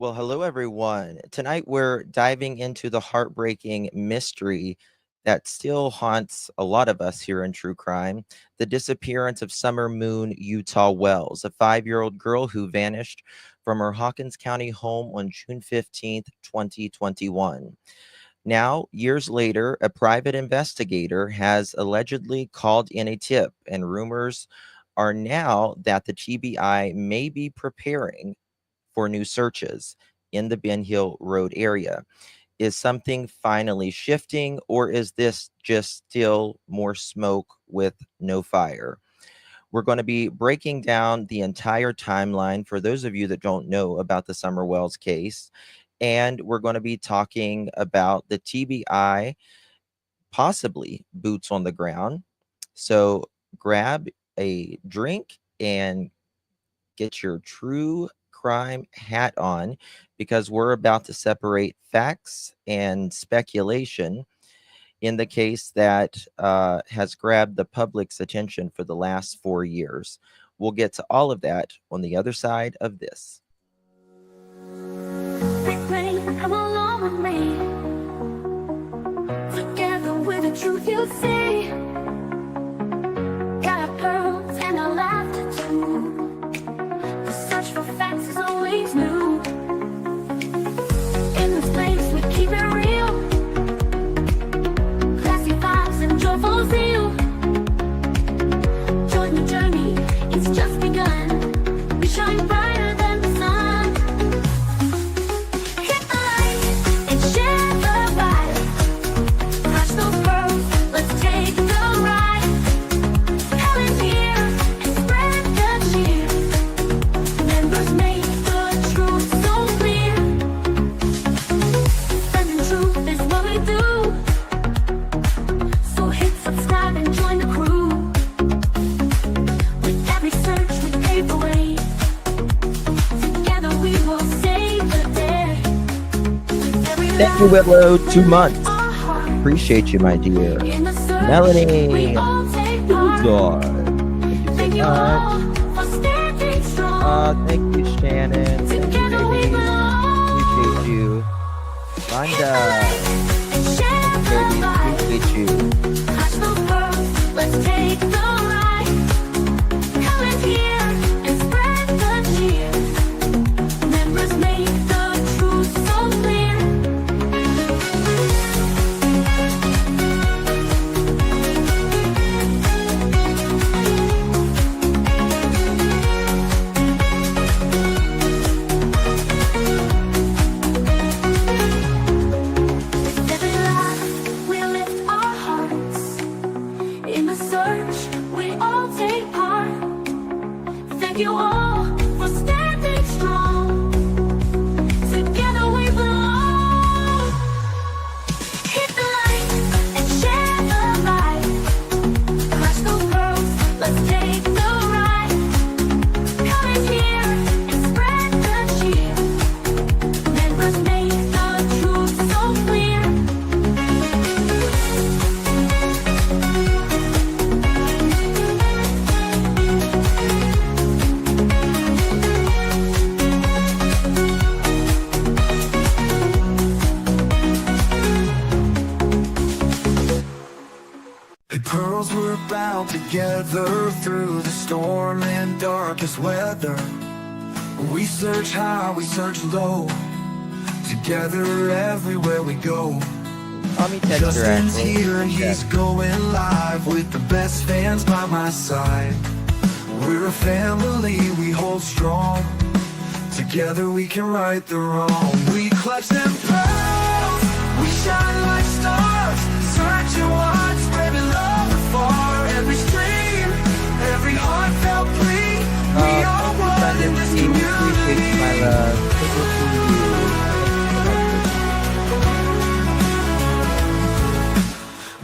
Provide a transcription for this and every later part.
Well, hello everyone. Tonight we're diving into the heartbreaking mystery that still haunts a lot of us here in true crime, the disappearance of Summer Moon Utah Wells, a 5-year-old girl who vanished from her Hawkins County home on June 15th, 2021. Now, years later, a private investigator has allegedly called in a tip, and rumors are now that the TBI may be preparing for new searches in the Ben Hill Road area. Is something finally shifting, or is this just still more smoke with no fire? We're going to be breaking down the entire timeline for those of you that don't know about the Summer Wells case. And we're going to be talking about the TBI, possibly boots on the ground. So grab a drink and get your true crime hat on, because we're about to separate facts and speculation in the case that has grabbed the public's attention for the last 4 years. We'll get to all of that on the other side of this. Come along with me. Together with the truth you see. Got our pearls and our laughter too. The search for facts is always new. In this place we keep it real. Classy vibes and joyful zeal. Join the journey, it's just begun. We shine brighter than the sun. Hit the light and share the vibe. Crush those pearls, let's take the ride. Hell is here and spread the cheer. Members make the truth so clear. Spreading truth is what we do. So hit subscribe and join the crew. With every search we pave the way. Together we will save the day. With every Thank you, Willow. 2 months. Appreciate you, my dear. in the search Melanie. we all take part. God. Thank Thank you you so much. all for standing strong. Thank you, Shannon. Thank you, Together we baby. belong. Appreciate you. Linda. And share the Baby, vibe. appreciate you. Crush those pearls, let's take the ride. Come in here and spread the cheer. Members make the truth so clear. With every laugh, we lift our hearts. In the search, we all take part. Thank you all for standing strong. Together we belong. Hit the light and share the vibe. Crush those pearls, let's take the ride. Come in here and spread the cheer. Members make the truth so clear. The pearls were bound together through the storm and darkest weather. We search high, we search low, together everywhere we go. Call me Texter, Justin's actually. here and he's going live with the best fans by my side. We're a family, we hold strong. Together we can right the wrong. We clutch them pearls, we shine like stars. Searching wide, spreading love afar. Every stream, every heartfelt plea. We are one in this Appreciate my community. love. Thank you to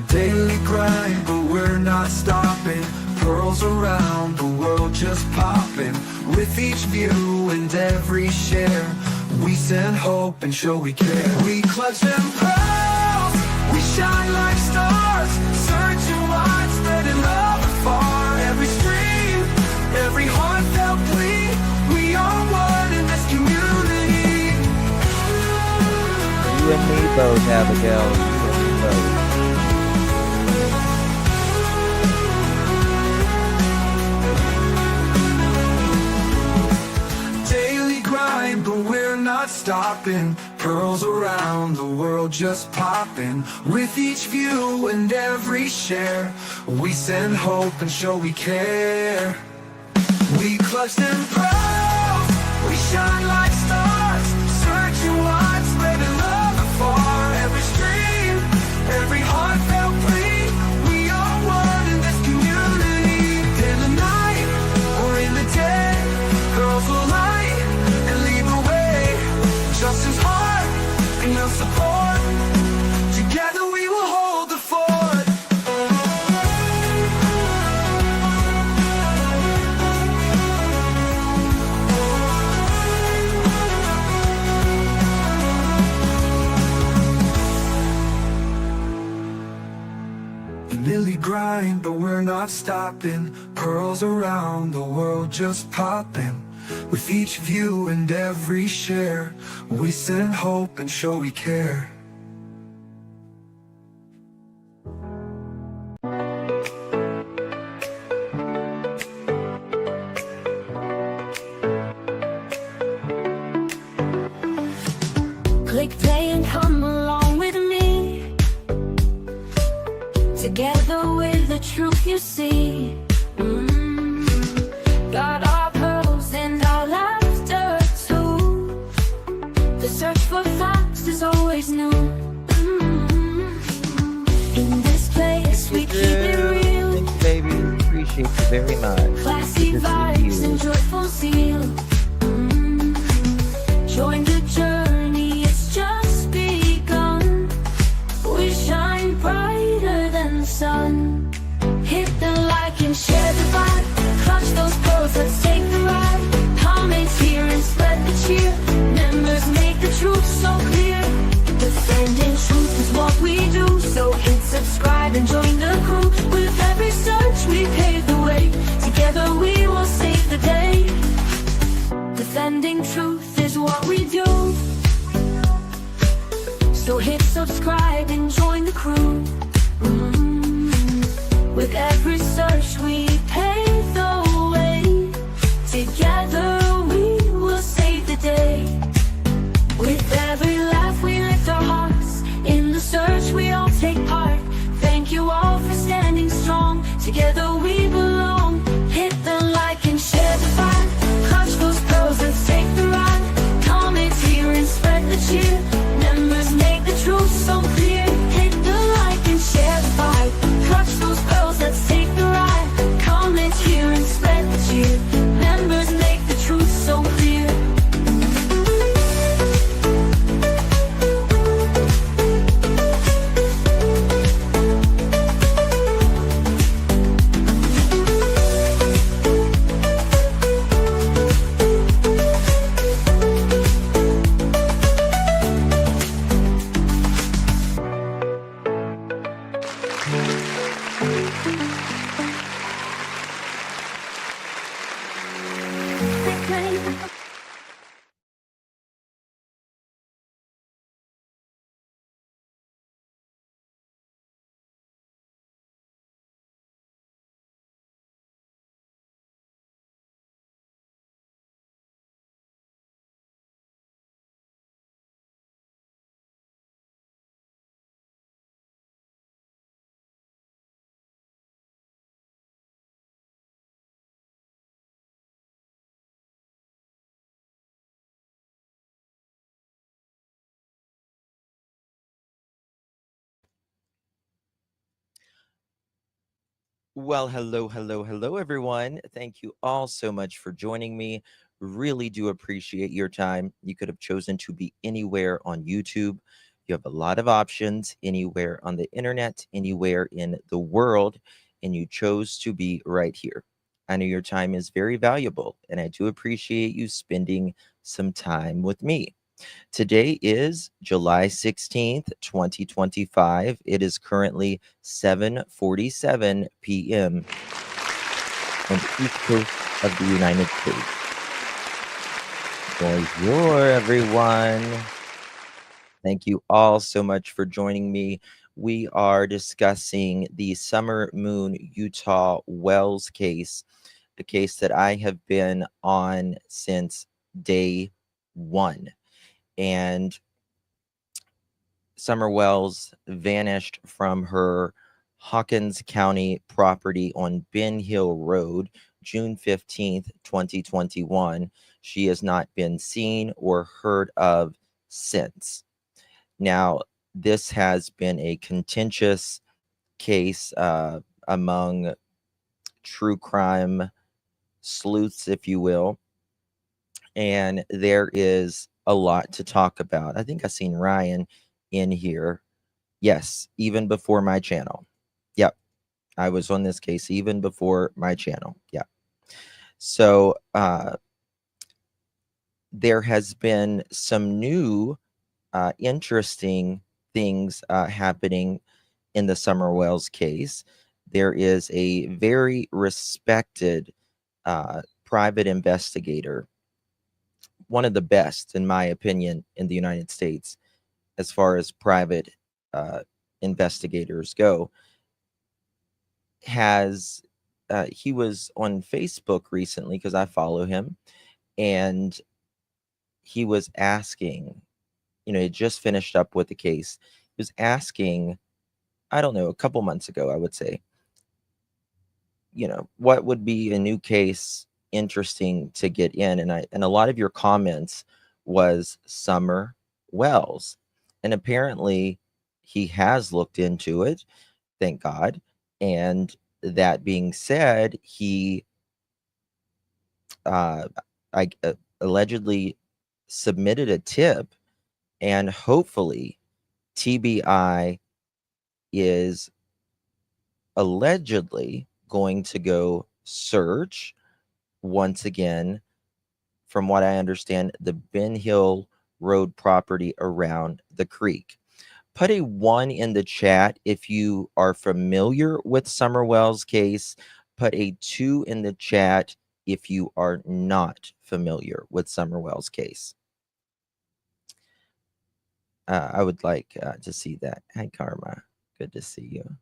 you. Daily grind, but we're not stopping. Pearls around the world just popping. With each view and every share, we send hope and show we care. We clutch them pearls, we shine like stars. Searching wide, spreading love afar. Every stream, every heartfelt plea. We are one in this community. and me both, Abigail. You and me both. Daily grind, but we're not stopping. Pearls around the world just popping. With each view and every share, we send hope and show we care. We clutch them pearls, we shine like stars, searching wide, spreading love afar. Every stream, every heartfelt plea, we are one in this community. In the night or in the day, girls will light and lead the way. Justice heart and your support, together we will hold the fort. Daily grind, but we're not stopping. Pearls around the world just popping. With each view and every share, we send hope and show we care. Click play and come along with me. Together with the truth you see. Got our pearls and our laughter too. The search for facts is always new. In this place we keep it real. Thanks, baby. Appreciate you very much. Classy Good to see vibes you. and joyful zeal. Join the journey, it's just begun. We shine brighter than the sun. Hit the like and share the vibe. Clutch those pearls, let's take the ride. Comments here and spread the cheer. Members make the truth so clear. Defending truth is what we do. So hit subscribe and join the crew. With every search we pave the way. Together we will save the day. Defending truth is what we do. So hit subscribe and join the crew. With every search we pave the way. Together we will save the day. With every laugh we lift our hearts. In the search we all take part. Thank you all for standing strong. Together we belong. Hit the like and share the vibe. Clutch those pearls, let's take the ride. Comment here and spread the cheer. Members make the truth so clear. Hit the like and share the vibe. Clutch those pearls, let's take the ride. Comment here and spread the cheer. Members make the truth so clear. Well, hello, everyone. Thank you all so much for joining me. Really do appreciate your time. You could have chosen to be anywhere on YouTube. You have a lot of options anywhere on the internet, anywhere in the world, and you chose to be right here. I know your time is very valuable, and I do appreciate you spending some time with me. Today is July 16th, 2025. It is currently 7:47 p.m. on the East Coast of the United States. Bonjour, everyone. Thank you all so much for joining me. We are discussing the Summer Moon Utah Wells case, a case that I have been on since day one. And Summer Wells vanished from her Hawkins County property on Ben Hill Road, June 15th, 2021. She has not been seen or heard of since. Now, this has been a contentious case among true crime sleuths, if you will, and there is a lot to talk about. I think I seen Ryan in here. Yes, even before my channel. Yep, I was on this case even before my channel. Yeah. So there has been some new interesting things happening in the Summer Wells case. There is a very respected private investigator, one of the best, in my opinion, in the United States, as far as private investigators go. He was on Facebook recently because I follow him, and he was asking, he just finished up with the case. He was asking, I don't know, a couple months ago, I would say, what would be a new case interesting to get in? And a lot of your comments was Summer Wells. And apparently he has looked into it, thank God. And that being said, he allegedly submitted a tip, and hopefully TBI is allegedly going to go search once again, from what I understand, the Ben Hill Road property around the creek. Put a 1 in the chat if you are familiar with Summer Wells' case. Put a 2 in the chat if you are not familiar with Summer Wells' case. I would like to see that. Hi, Karma. Good to see you.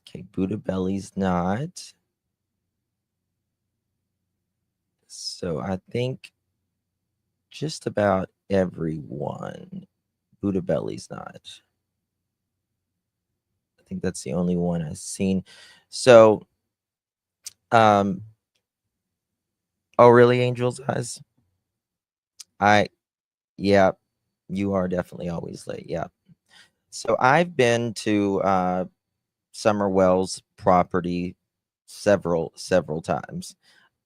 Okay, Buddha Belly's not. So I think just about everyone. Buddha Belly's not. I think that's the only one I've seen. So, oh, really, Angel's Eyes? Yeah, you are definitely always late. Yeah. So I've been to Summer Wells property several times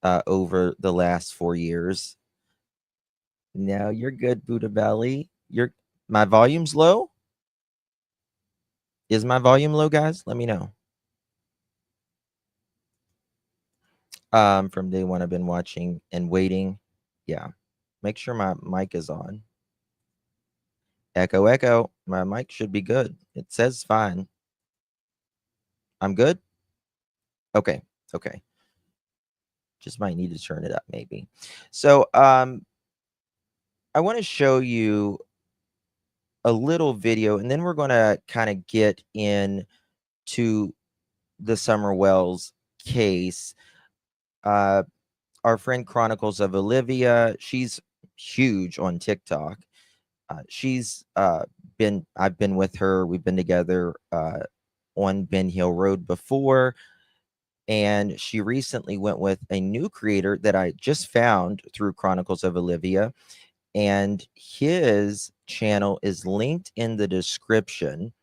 over the last 4 years. No, you're good, Buddha Belly. My volume's low. Is my volume low, guys? Let me know. From day one, I've been watching and waiting. Yeah. Make sure my mic is on. Echo, echo. My mic should be good. It says fine. I'm good? Okay. Okay. Just might need to turn it up maybe. So I want to show you a little video, and then we're going to kind of get into the Summer Wells case. Our friend Chronicles of Olivia, she's huge on TikTok. I've been with her. We've been together on Ben Hill Road before. And she recently went with a new creator that I just found through Chronicles of Olivia. And his channel is linked in the description.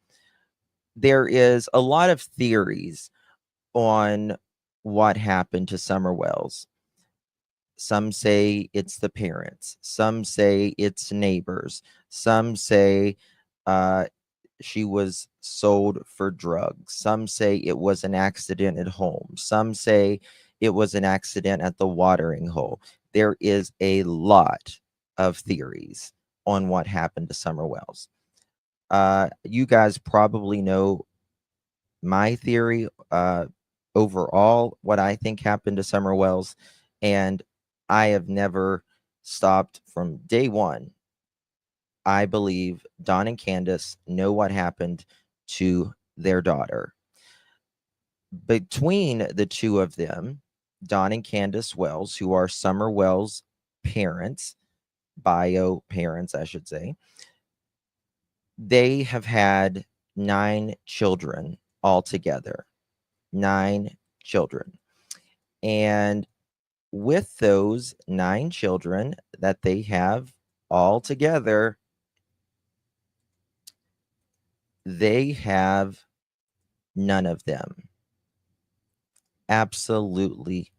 There is a lot of theories on what happened to Summer Wells. Some say it's the parents. Some say it's neighbors. Some say she was sold for drugs. Some say it was an accident at home. Some say it was an accident at the watering hole. There is a lot of theories on what happened to Summer Wells. You guys probably know my theory overall, what I think happened to Summer Wells. And I have never stopped from day one. I believe Don and Candace know what happened to their daughter. Between the two of them, Don and Candace Wells, who are Summer Wells' parents, bio parents, I should say, they have had 9 children altogether. 9 children. And with those 9 children that they have all together, they have none of them. Absolutely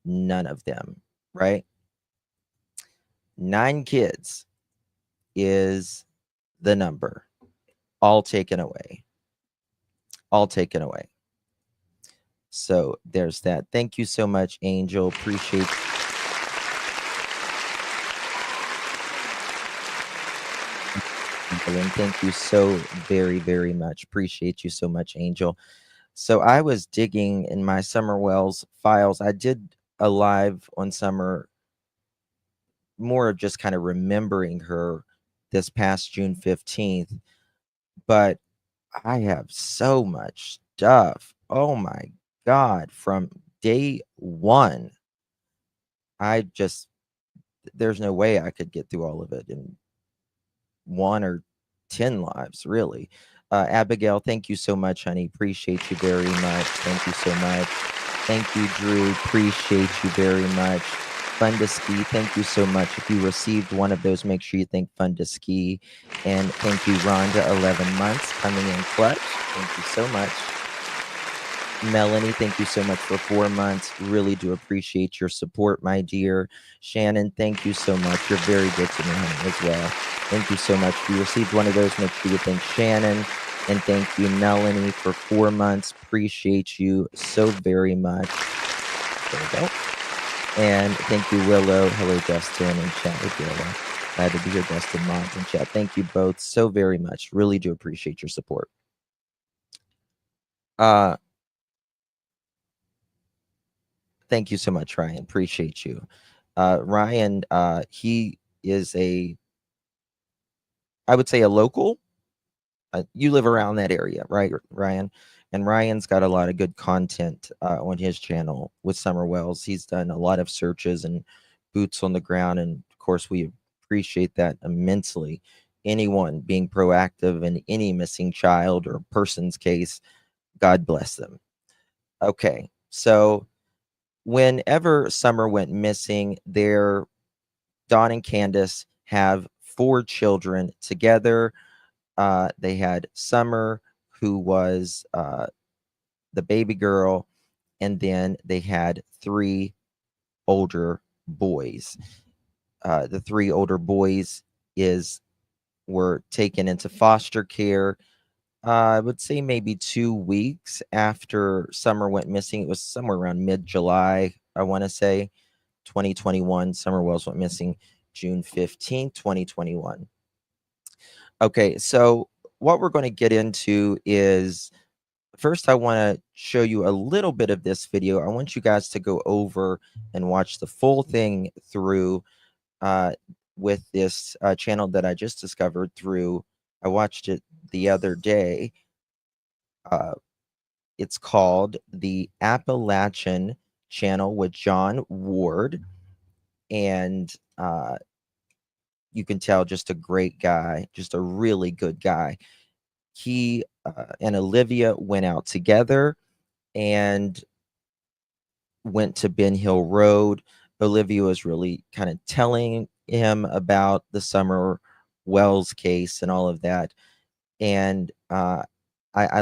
none of them, right? 9 kids is the number. All taken away. All taken away. So there's that. Thank you so much, Angel. Appreciate and thank you so very, very much. Appreciate you so much, Angel. So I was digging in my Summer Wells files. I did a live on Summer, more of just kind of remembering her this past June 15th. But I have so much stuff. Oh my God. From day one, there's no way I could get through all of it in 1 or 10 lives, really. Abigail, thank you so much, honey. Appreciate you very much. Thank you so much. Thank you, Drew. Appreciate you very much. Fun to Ski, thank you so much. If you received one of those, make sure you thank Fun to Ski. And thank you, Rhonda, 11 months, coming in clutch. Thank you so much. Melanie, thank you so much for 4 months. Really do appreciate your support, my dear. Shannon, thank you so much. You're very good to me, honey, as well. Thank you so much. If you received one of those, make sure you thank Shannon. And thank you, Melanie, for 4 months. Appreciate you so very much. There we go. And thank you, Willow. Hello, Dustin, and chat with Willow. Glad to be here, Dustin, Mons, and chat. Thank you both so very much. Really do appreciate your support. Thank you so much, Ryan. Appreciate you. Ryan, he is I would say a local. You live around that area, right, Ryan? And Ryan's got a lot of good content on his channel with Summer Wells. He's done a lot of searches and boots on the ground. And of course, we appreciate that immensely. Anyone being proactive in any missing child or person's case, God bless them. Okay, so whenever Summer went missing, Don and Candace have 4 children together. They had Summer, who was the baby girl, and then they had 3 older boys. The 3 older boys were taken into foster care. I would say maybe 2 weeks after Summer went missing. It was somewhere around mid-July, I want to say, 2021. Summer Wells went missing June 15th, 2021. Okay, so what we're going to get into is, first I want to show you a little bit of this video. I want you guys to go over and watch the full thing through with this channel that I just discovered through. I watched it the other day. It's called the Appalachian Channel with John Ward. And you can tell, just a great guy, just a really good guy. He and Olivia went out together and went to Ben Hill Road. Olivia was really kind of telling him about the Summer Wells case and all of that. And I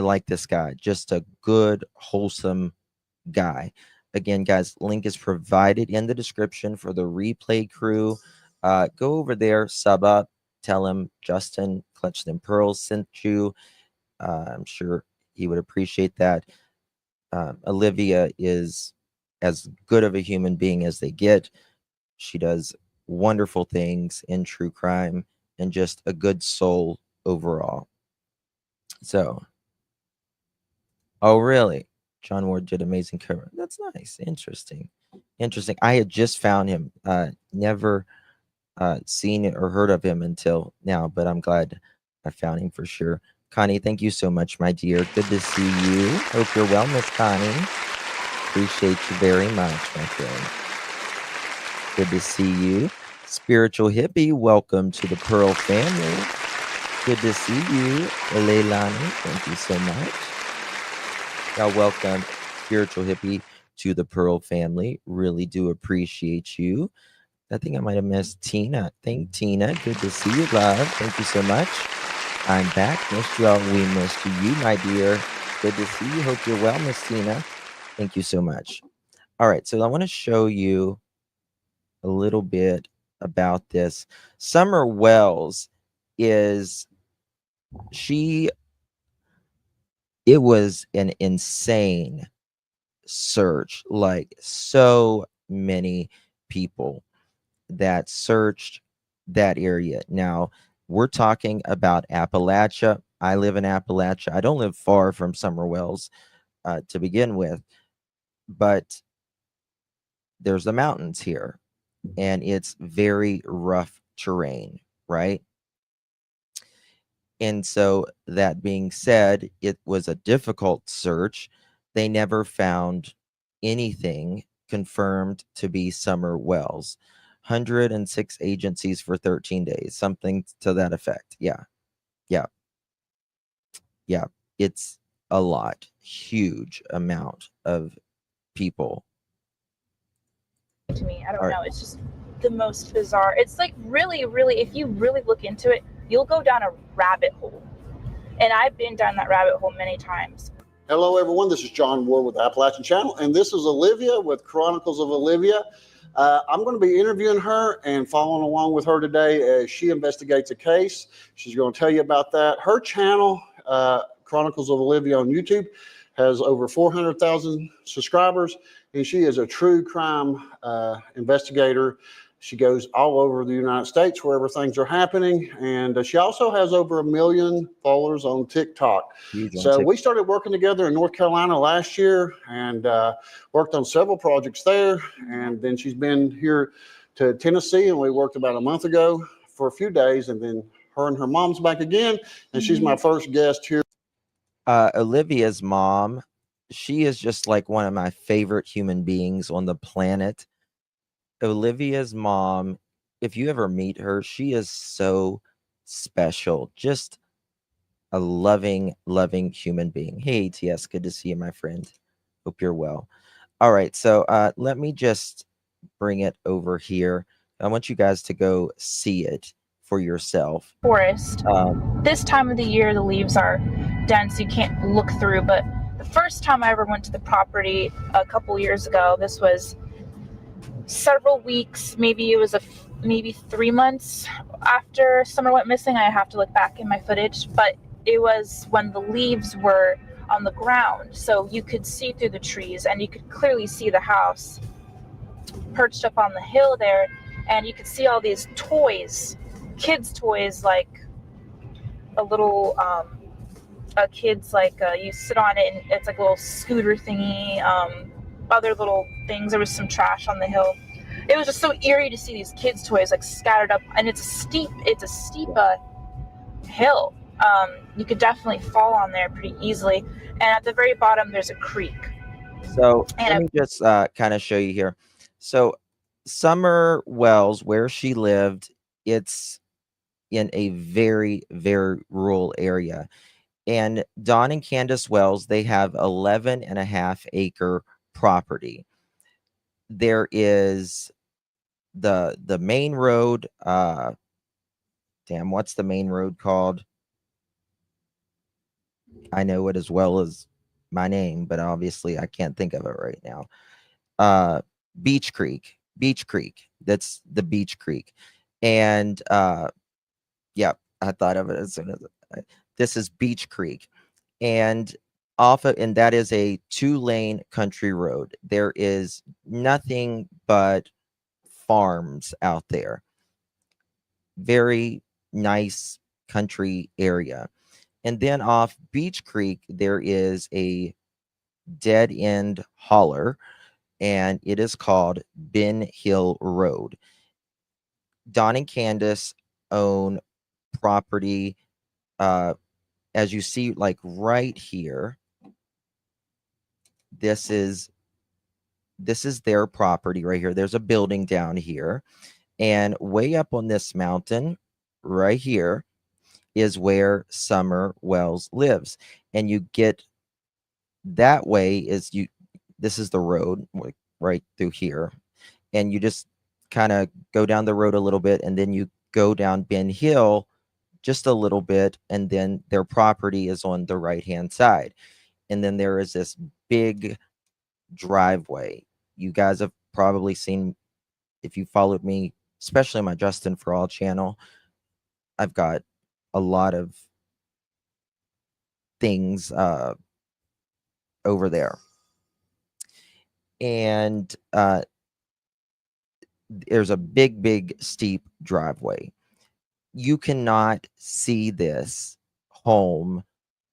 like this guy, just a good, wholesome guy. Again, guys, link is provided in the description for the replay crew. Go over there, sub up, tell him Justin Clutch Them Pearls sent you. I'm sure he would appreciate that. Olivia is as good of a human being as they get. She does wonderful things in true crime and just a good soul overall. So, oh, really? John Ward did amazing cover. That's nice. Interesting. Interesting. I had just found him. Never seen it or heard of him until now, but I'm glad I found him for sure. Connie, thank you so much, my dear. Good to see you. Hope you're well, Miss Connie. Appreciate you very much, my friend. Good to see you. Spiritual Hippie, welcome to the Pearl family. Good to see you, Leilani. Thank you so much. Y'all welcome Spiritual Hippie to the Pearl family. Really do appreciate you. I think I might have missed Tina. Thank Tina. Good to see you, love. Thank you so much. I'm back. Missed y'all. We missed you, my dear. Good to see you. Hope you're well, Miss Tina. Thank you so much. All right, so I want to show you a little bit about this. Summer Wells is it was an insane search, like so many people that searched that area. Now, we're talking about Appalachia. I live in Appalachia. I don't live far from Summer Wells to begin with, but there's the mountains here, and it's very rough terrain, right? And so, that being said, it was a difficult search. They never found anything confirmed to be Summer Wells. 106 agencies for 13 days, something to that effect. Yeah. Yeah. Yeah. It's a lot, huge amount of people. To me, I don't All right. know. It's just the most bizarre. It's like really, really, if you really look into it, you'll go down a rabbit hole. And I've been down that rabbit hole many times. Hello, everyone. This is John Ward with Appalachian Channel, and this is Olivia with Chronicles of Olivia. I'm going to be interviewing her and following along with her today as she investigates a case. She's going to tell you about that. Her channel, Chronicles of Olivia on YouTube, has over 400,000 subscribers, and she is a true crime investigator. She goes all over the United States wherever things are happening, and she also has over 1 million followers on TikTok. So we started working together in North Carolina last year and worked on several projects there, and then she's been here to Tennessee, and we worked about a month ago for a few days, and then her and her mom's back again, and she's my first guest here. Olivia's mom, she is just like one of my favorite human beings on the planet. Olivia's mom, if you ever meet her, she is so special. Just a loving, loving human being. Hey, ATS, good to see you, my friend. Hope you're well. All right, so let me just bring it over here. I want you guys to go see it for yourself. Forest. This time of the year, the leaves are dense. You can't look through, but the first time I ever went to the property a couple years ago, this was several weeks, maybe it was maybe 3 months after Summer went missing. I have to look back in my footage, but it was when the leaves were on the ground, so you could see through the trees and you could clearly see the house perched up on the hill there, and you could see all these toys, kids toys, like a little kids, like you sit on it and it's like a little scooter thingy, other little things. There was some trash on the hill. It was just so eerie to see these kids' toys like scattered up, and it's a steep hill. You could definitely fall on there pretty easily. And at the very bottom, there's a creek. So let me just kind of show you here. So Summer Wells, where she lived, it's in a very, very rural area. And Don and Candace Wells, they have 11.5-acre property. There is the main road. Damn, what's the main road called? I know it as well as my name, but obviously I can't think of it right now. Beach Creek. That's the Beach Creek. And yeah, I thought of it as soon as this is Beach Creek. And and that is a 2-lane country road. There is nothing but farms out there. Very nice country area. And then off Beach Creek, there is a dead end holler and it is called Ben Hill Road. Don and Candace own property, as you see, like right here. This is their property right here. There's a building down here, and way up on this mountain right here is where Summer Wells lives. And you get that way is this is the road right through here, and you just kind of go down the road a little bit, and then you go down Ben Hill just a little bit, and then their property is on the right hand side. And then there is this big driveway. You guys have probably seen, if you followed me, especially my Justin for All channel, I've got a lot of things over there. And there's a big steep driveway. You cannot see this home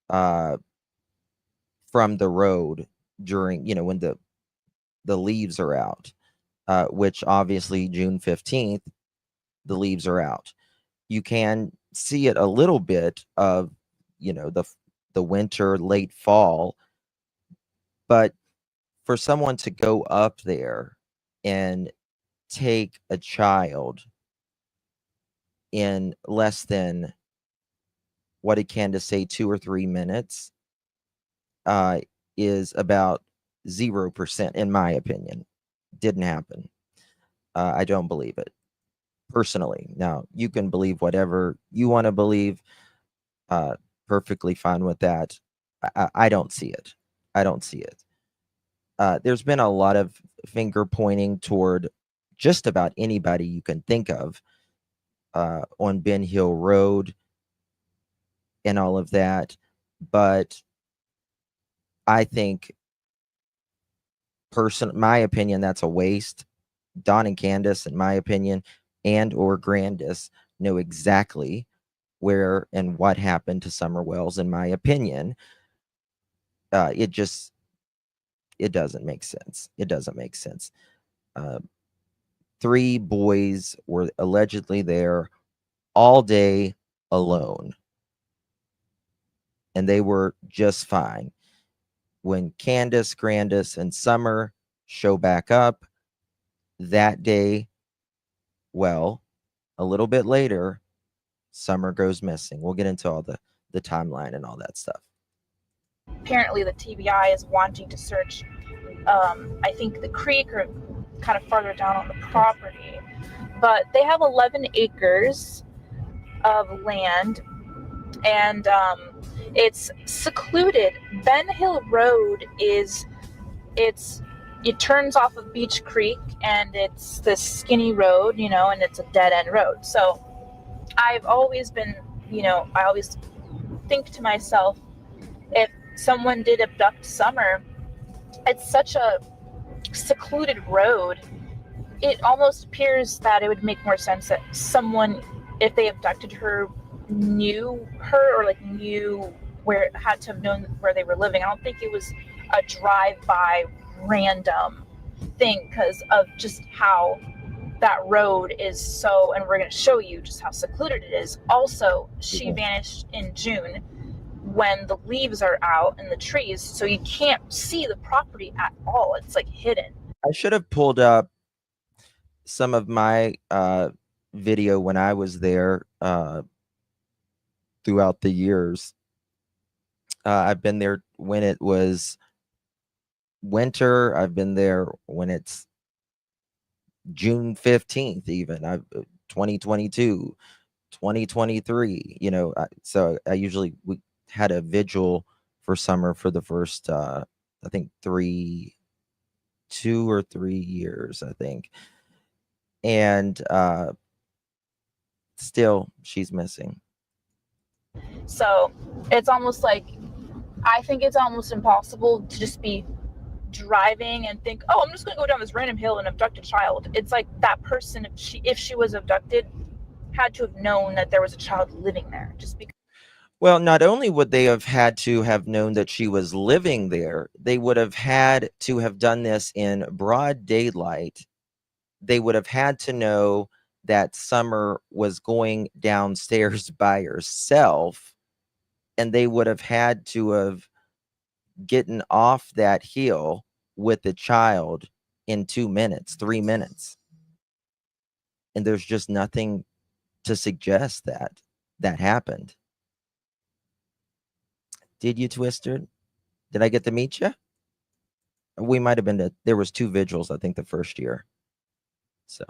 from the road during, when the leaves are out, which obviously June 15th, the leaves are out. You can see it a little bit of, the winter, late fall, but for someone to go up there and take a child in less than, what did Candace say, 2 or 3 minutes, is about 0%, in my opinion. Didn't happen. I don't believe it personally. Now, you can believe whatever you want to believe. Perfectly fine with that. I don't see it. I don't see it. There's been a lot of finger pointing toward just about anybody you can think of on Ben Hill Road and all of that. But I think, my opinion, that's a waste. Don and Candace, in my opinion, and or Grandis know exactly where and what happened to Summer Wells, in my opinion. It doesn't make sense. It doesn't make sense. 3 boys were allegedly there all day alone, and they were just fine. When Candace, Grandis, and Summer show back up that day, well, a little bit later, Summer goes missing. We'll get into all the timeline and all that stuff. Apparently the TBI is wanting to search, I think, the creek or kind of farther down on the property. But they have 11 acres of land, and it's secluded. Ben Hill Road it turns off of Beach Creek, and it's this skinny road, and it's a dead end road. So I've always been, I always think to myself, if someone did abduct Summer, it's such a secluded road, it almost appears that it would make more sense that someone, if they abducted her, knew her, or knew where, had to have known where they were living. I don't think it was a drive-by random thing, because of just how that road is so, and we're going to show you just how secluded it is. Also, she vanished in June when the leaves are out in the trees, so you can't see the property at all. It's hidden. I should have pulled up some of my video when I was there throughout the years. I've been there when it was winter. I've been there when it's June 15th, even 2022, 2023, so I usually, we had a vigil for Summer for the first, I think 2 or 3 years, I think. And still she's missing. So it's almost I think it's almost impossible to just be driving and think, oh, I'm just going to go down this random hill and abduct a child. It's that person, if she was abducted, had to have known that there was a child living there, just because. Well, not only would they have had to have known that she was living there, they would have had to have done this in broad daylight. They would have had to know that Summer was going downstairs by herself, and they would have had to have gotten off that hill with the child in 2 minutes, 3 minutes. And there's just nothing to suggest that that happened. Did you, Twister? Did I get to meet you? We might have been there was 2 vigils, I think, the first year. So,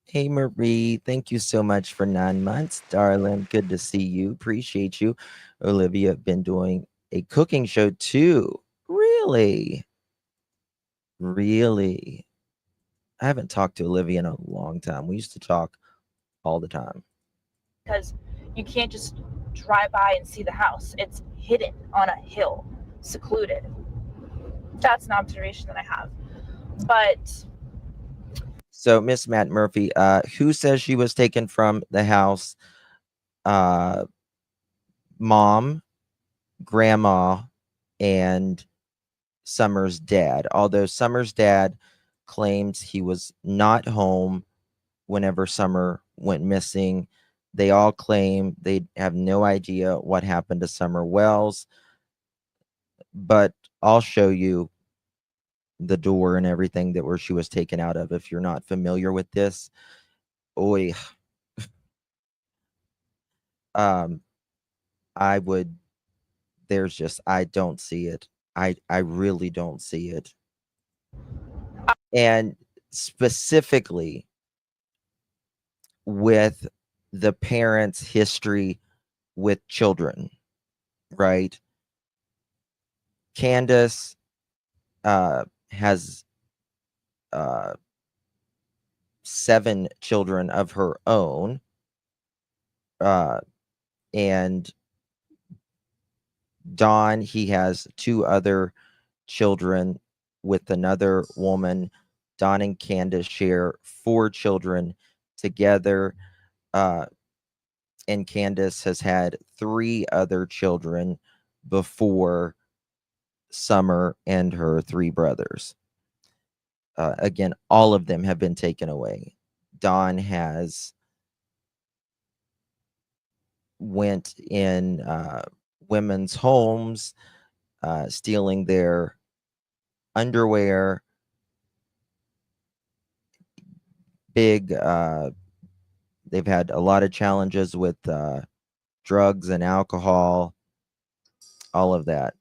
hey, Marie, thank you so much for 9 months, darling. Good to see you. Appreciate you. Olivia, been doing a cooking show too. Really? Really? I haven't talked to Olivia in a long time. We used to talk all the time. Because you can't just drive by and see the house. It's hidden on a hill, secluded. That's an observation that I have. But so, Miss Matt Murphy, who says she was taken from the house? Mom, grandma, and Summer's dad. Although Summer's dad claims he was not home whenever Summer went missing. They all claim they have no idea what happened to Summer Wells. But I'll show you the door and everything that where she was taken out of if you're not familiar with this. Oy. I would there's just I don't see it. I really don't see it. And specifically with the parents' history with children, right? Candace has 7 children of her own, and Don, he has 2 other children with another woman. Don and Candace share 4 children together, and Candace has had 3 other children before Summer and her 3 brothers. Again, all of them have been taken away. Don has went in women's homes, stealing their underwear. They've had a lot of challenges with drugs and alcohol, all of that.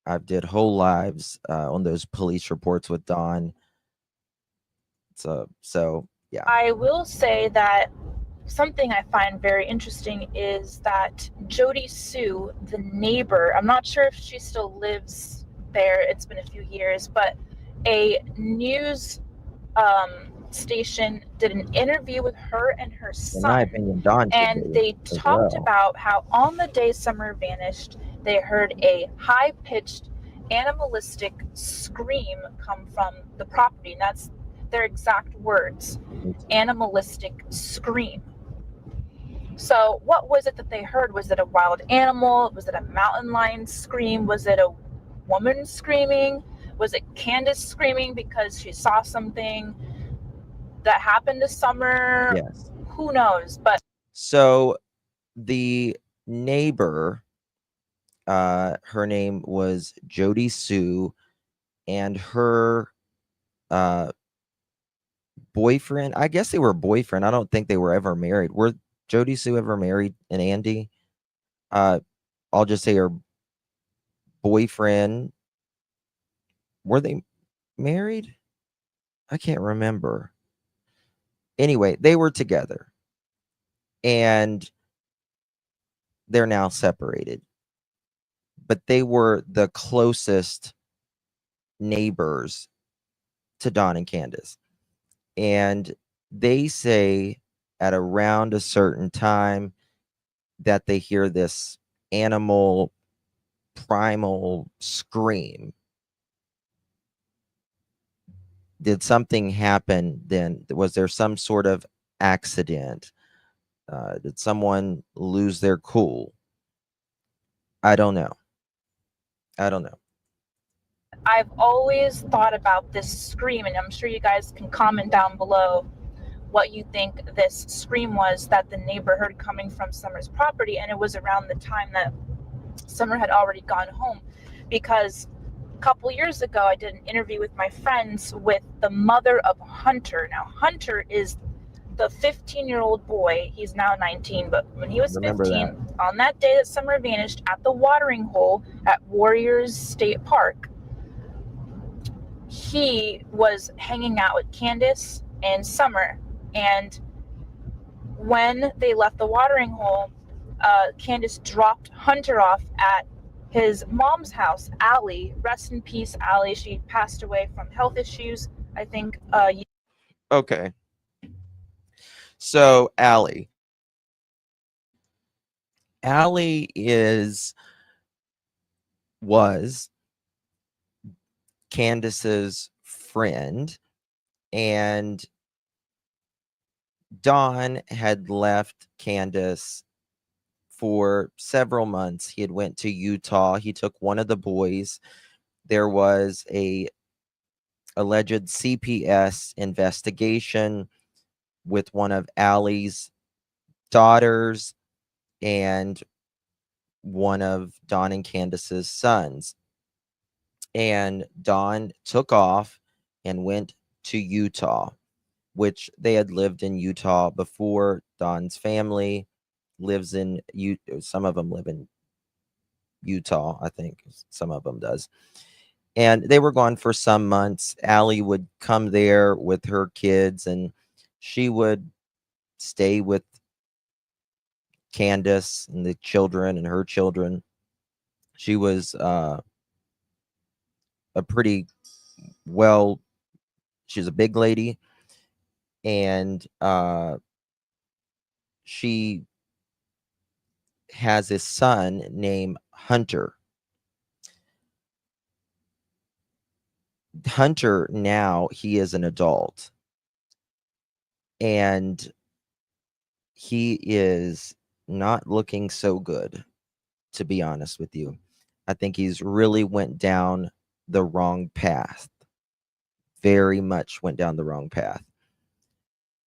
I've did whole lives on those police reports with Don. So yeah. I will say that something I find very interesting is that Jody Sue, the neighbor, I'm not sure if she still lives there, it's been a few years, but a news station did an interview with her and her son. In my opinion, Don should and be they as talked well. about how on the day Summer vanished, they heard a high-pitched animalistic scream come from the property, and that's their exact words, animalistic scream. So what was it that they heard? Was it a wild animal? Was it a mountain lion scream? Was it a woman screaming? Was it Candace screaming because she saw something that happened to Summer? Yes. Who knows? But so the neighbor, her name was Jody Sue, and her boyfriend, I guess they were boyfriend. I don't think they were ever married. Were Jody Sue ever married and Andy? I'll just say her boyfriend. Were they married? I can't remember. Anyway, they were together. And they're now separated. But they were the closest neighbors to Don and Candace. And they say at around a certain time that they hear this animal primal scream. Did something happen then? Was there some sort of accident? Did someone lose their cool? I don't know. I've always thought about this scream, and I'm sure you guys can comment down below what you think this scream was that the neighbor heard coming from Summer's property. And it was around the time that Summer had already gone home, because a couple years ago I did an interview with my friends with the mother of Hunter. Now Hunter is the 15-year-old boy. He's now 19, but when he was Remember 15, on that day that Summer vanished at the watering hole at Warriors State Park, he was hanging out with Candace and Summer. And when they left the watering hole, Candace dropped Hunter off at his mom's house, Allie. Rest in peace, Allie. She passed away from health issues, I think. Okay. So Allie was Candace's friend, and Don had left Candace for several months. He had went to Utah. He took one of the boys. There was a alleged CPS investigation with one of Allie's daughters and one of Don and Candace's sons. And Don took off and went to Utah, which they had lived in Utah before. Don's family lives in Utah. Some of them live in Utah, I think. Some of them does. And they were gone for some months. Allie would come there with her kids, and she would stay with Candace and the children and her children. She was a pretty she's a big lady, and she has a son named Hunter. Hunter now, he is an adult, and he is not looking so good, to be honest with you. I think he's really went down the wrong path. Very much went down the wrong path.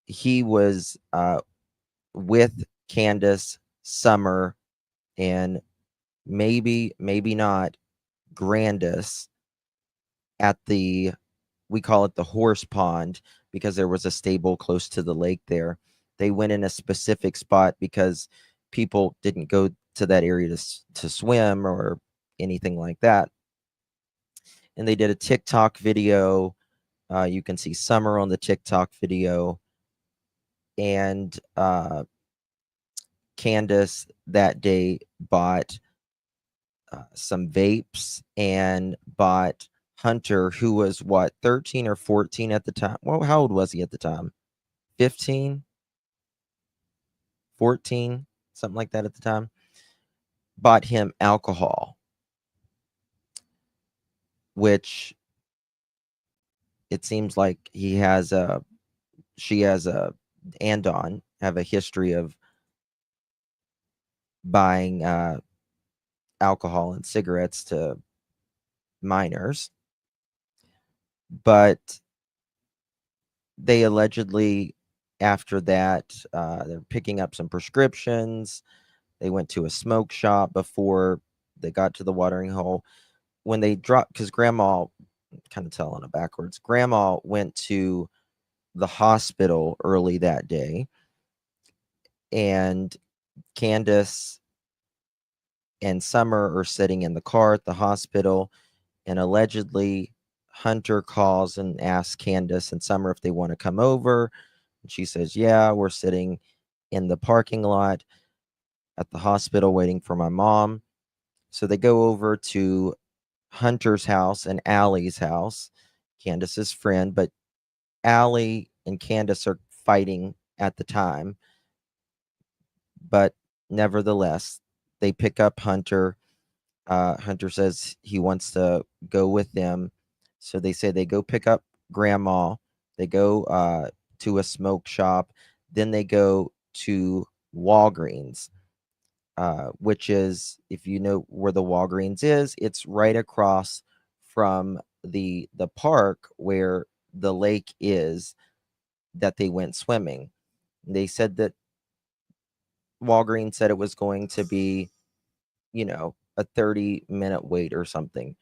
He was with Candace, Summer, and maybe not Grandis at we call it the horse pond, because there was a stable close to the lake there. They went in a specific spot because people didn't go to that area to swim or anything like that. And they did a TikTok video. You can see Summer on the TikTok video. And Candace that day bought some vapes and bought Hunter, who was 13 or 14 at the time. Well, how old was he at the time? 15, 14, something like that at the time. Bought him alcohol, which it seems like she has and Don have a history of buying alcohol and cigarettes to minors. But they allegedly, after that, they're picking up some prescriptions. They went to a smoke shop before they got to the watering hole. When they dropped, because Grandma, kind of telling it backwards, Grandma went to the hospital early that day, and Candace and Summer are sitting in the car at the hospital, and allegedly Hunter calls and asks Candace and Summer if they want to come over. And she says, yeah, we're sitting in the parking lot at the hospital waiting for my mom. So they go over to Hunter's house and Allie's house, Candace's friend, but Allie and Candace are fighting at the time. But nevertheless, they pick up Hunter. Hunter says he wants to go with them. So they say they go pick up Grandma. They go to a smoke shop. Then they go to Walgreens, which is, if you know where the Walgreens is, it's right across from the park where the lake is that they went swimming. They said that Walgreens said it was going to be, a 30-minute wait or something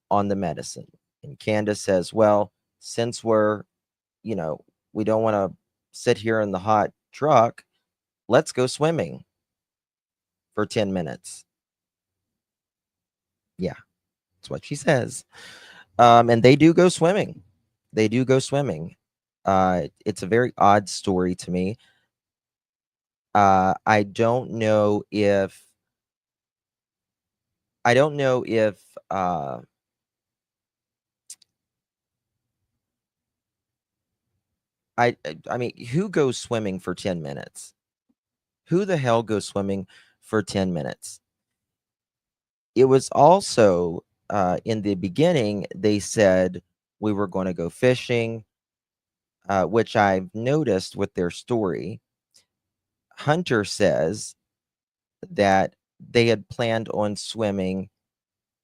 on the medicine. And Candace says, well, since we don't want to sit here in the hot truck, let's go swimming for 10 minutes. Yeah, that's what she says. And they do go swimming. They do go swimming. It's a very odd story to me. I don't know if I mean, who goes swimming for 10 minutes? Who the hell goes swimming for 10 minutes? It was also in the beginning, they said we were going to go fishing, which I've noticed with their story. Hunter says that they had planned on swimming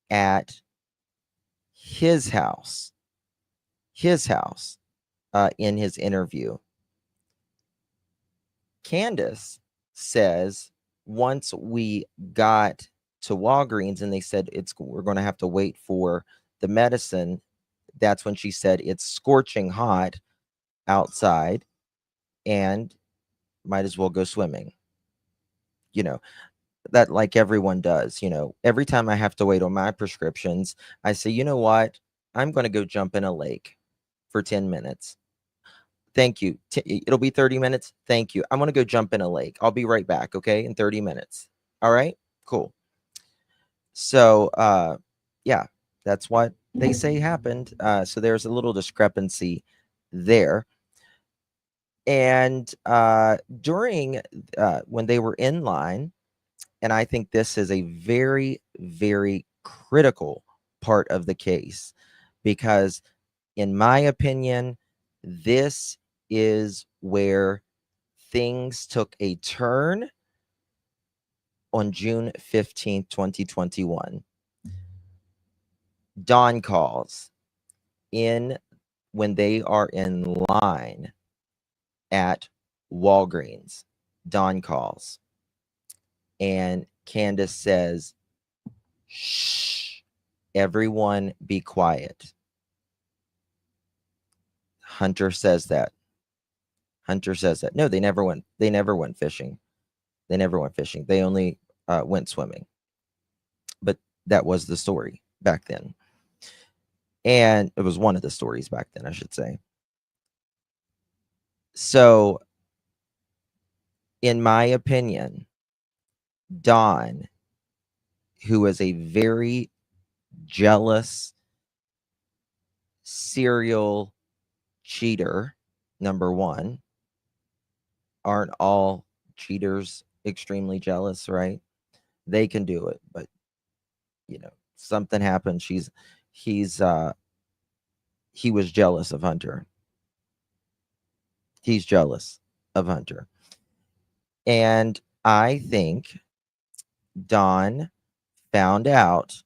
at his house in his interview. Candace says once we got to Walgreens and they said we're going to have to wait for the medicine, that's when she said it's scorching hot outside and might as well go swimming. That, like everyone does, every time I have to wait on my prescriptions, I say, you know what? I'm going to go jump in a lake for 10 minutes. Thank you. It'll be 30 minutes. Thank you. I'm going to go jump in a lake. I'll be right back. Okay. In 30 minutes. All right. Cool. So, yeah, that's what they say happened. So there's a little discrepancy there. And during when they were in line, and I think this is a very, very critical part of the case, because in my opinion, this is where things took a turn on June 15th, 2021. Dawn calls when they are in line at Walgreens. Dawn calls. And Candace says, shh, everyone be quiet. Hunter says that. No, they never went fishing. They never went fishing. They only went swimming. But that was the story back then. And it was one of the stories back then, I should say. So, in my opinion, Dawn, who is a very jealous serial cheater, number one. Aren't all cheaters extremely jealous, right? They can do it, but something happened. He was jealous of Hunter. He's jealous of Hunter. And I think Dawn found out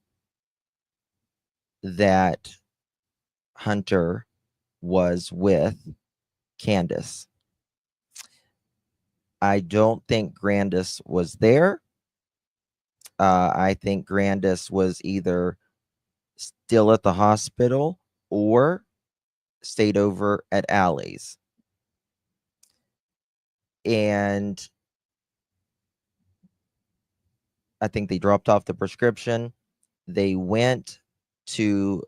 that Hunter was with Candace. I don't think Grandis was there. I think Grandis was either still at the hospital or stayed over at Allie's. And I think they dropped off the prescription. They went to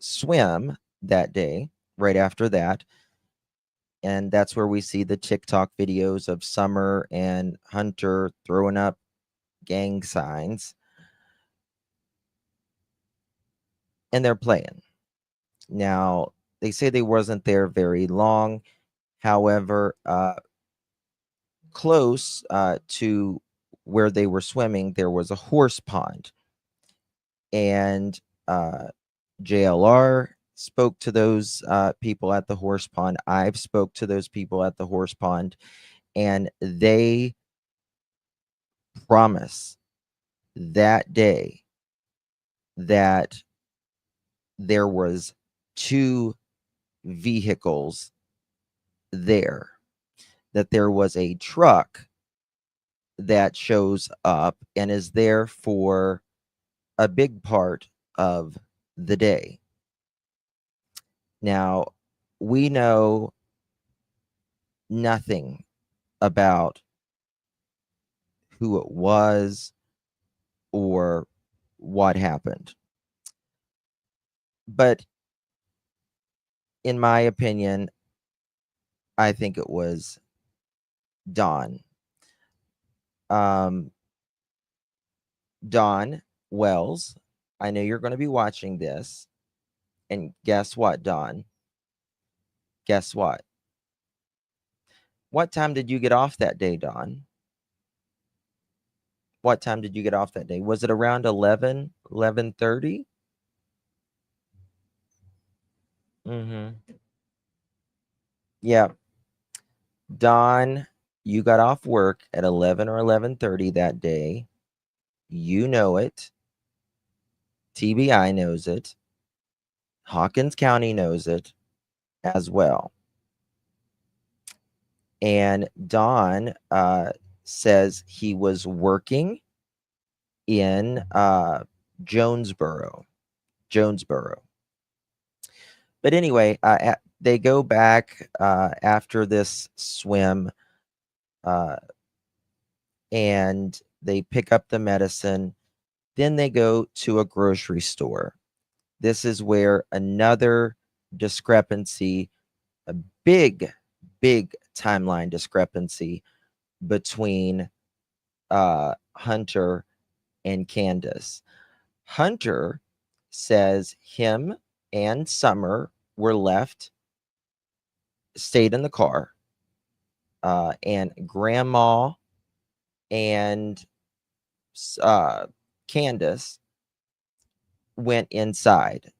swim that day, right after that. And that's where we see the TikTok videos of Summer and Hunter throwing up gang signs. And they're playing. Now, they say they wasn't there very long. However, close to where they were swimming, there was a horse pond. And JLR spoke to those people at the horse pond. I've spoke to those people at the horse pond. And they promise that day that there was 2 vehicles there, that there was a truck that shows up and is there for a big part of the day. Now, we know nothing about who it was or what happened. But in my opinion, I think it was Dawn. Dawn Wells, I know you're going to be watching this. And guess what, Dawn? Guess what? What time did you get off that day, Dawn? What time did you get off that day? Was it around 11:30? Yeah. Dawn, you got off work at 11 or 11:30 that day. You know it. TBI knows it. Hawkins County knows it as well. And Don says he was working in Jonesboro. But anyway, they go back after this swim and they pick up the medicine. Then they go to a grocery store. This is where another discrepancy, a big timeline discrepancy between Hunter and Candace. Hunter says him and Summer were stayed in the car, and Grandma and Candace went inside.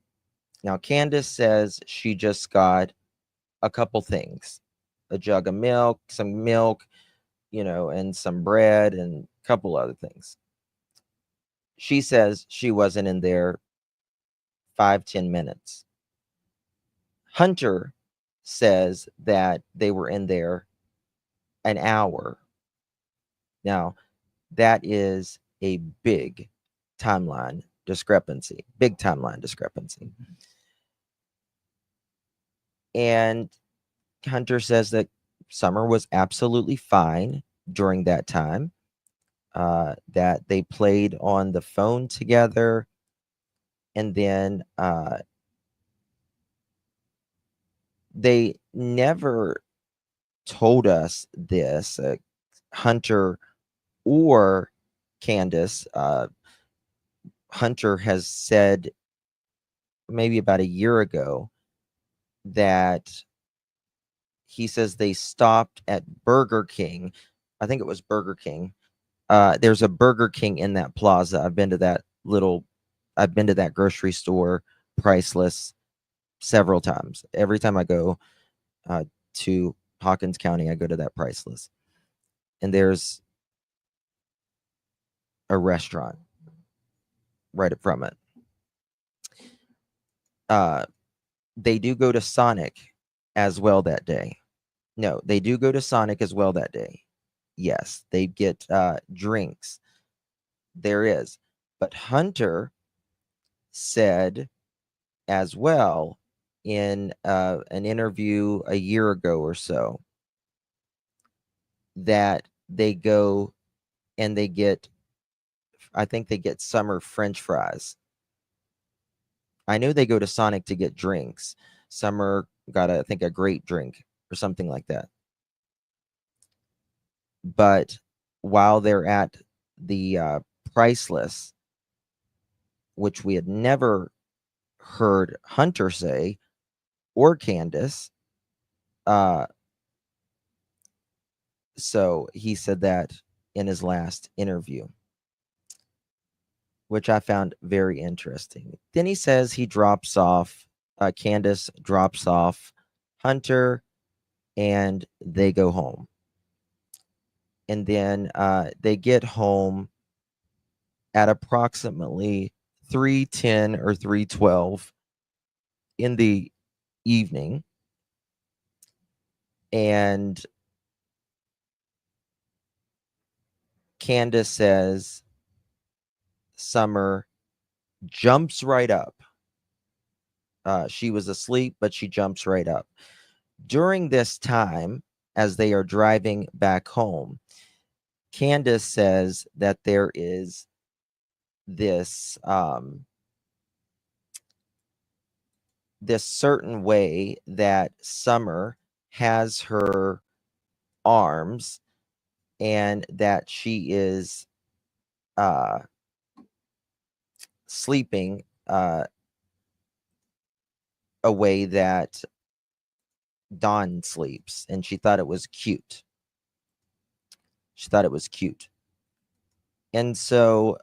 Now, Candace says she just got a couple things, a jug of milk, some milk, and some bread and a couple other things. She says she wasn't in there 5-10 minutes. Hunter says that they were in there an hour. Now, that is a big timeline discrepancy. And Hunter says that Summer was absolutely fine during that time, that they played on the phone together, and then they never told us this, Hunter or Candace. Hunter has said maybe about a year ago that he says they stopped at Burger King. I think it was Burger King. There's a Burger King in that plaza. I've been to that grocery store, Priceless, several times. Every time I go to Hawkins County, I go to that Priceless. And there's a restaurant right from it. They do go to Sonic as well that day. No, they do go to Sonic as well that day. Yes, they get drinks. There is. But Hunter said as well in an interview a year ago or so that they go and they get, I think they get Summer French fries. I know they go to Sonic to get drinks. Summer got, I think, a grape drink or something like that. But while they're at the Priceless, which we had never heard Hunter say or Candace, so he said that in his last interview, which I found very interesting. Then he says he drops off, Candace drops off Hunter, and they go home. And then they get home at approximately 3:10 or 3:12 in the evening. And Candace says Summer jumps right up. She was asleep, but she jumps right up. During this time, as they are driving back home, Candace says that there is this this certain way that Summer has her arms, and that she is sleeping a way that Dawn sleeps, and she thought it was cute. She thought it was cute. And so,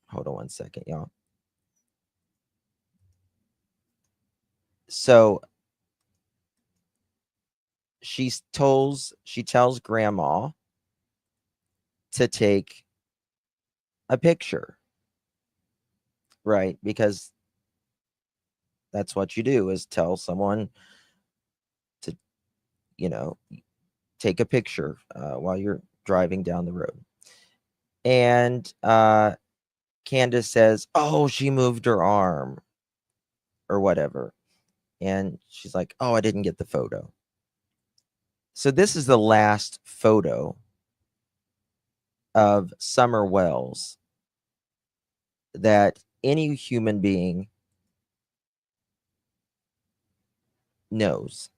hold on one second, y'all. So she tells Grandma to take a picture, right? Because that's what you do, is tell someone to, take a picture while you're driving down the road. And Candace says, oh, she moved her arm or whatever. And she's like, oh, I didn't get the photo. So this is the last photo of Summer Wells that any human being knows.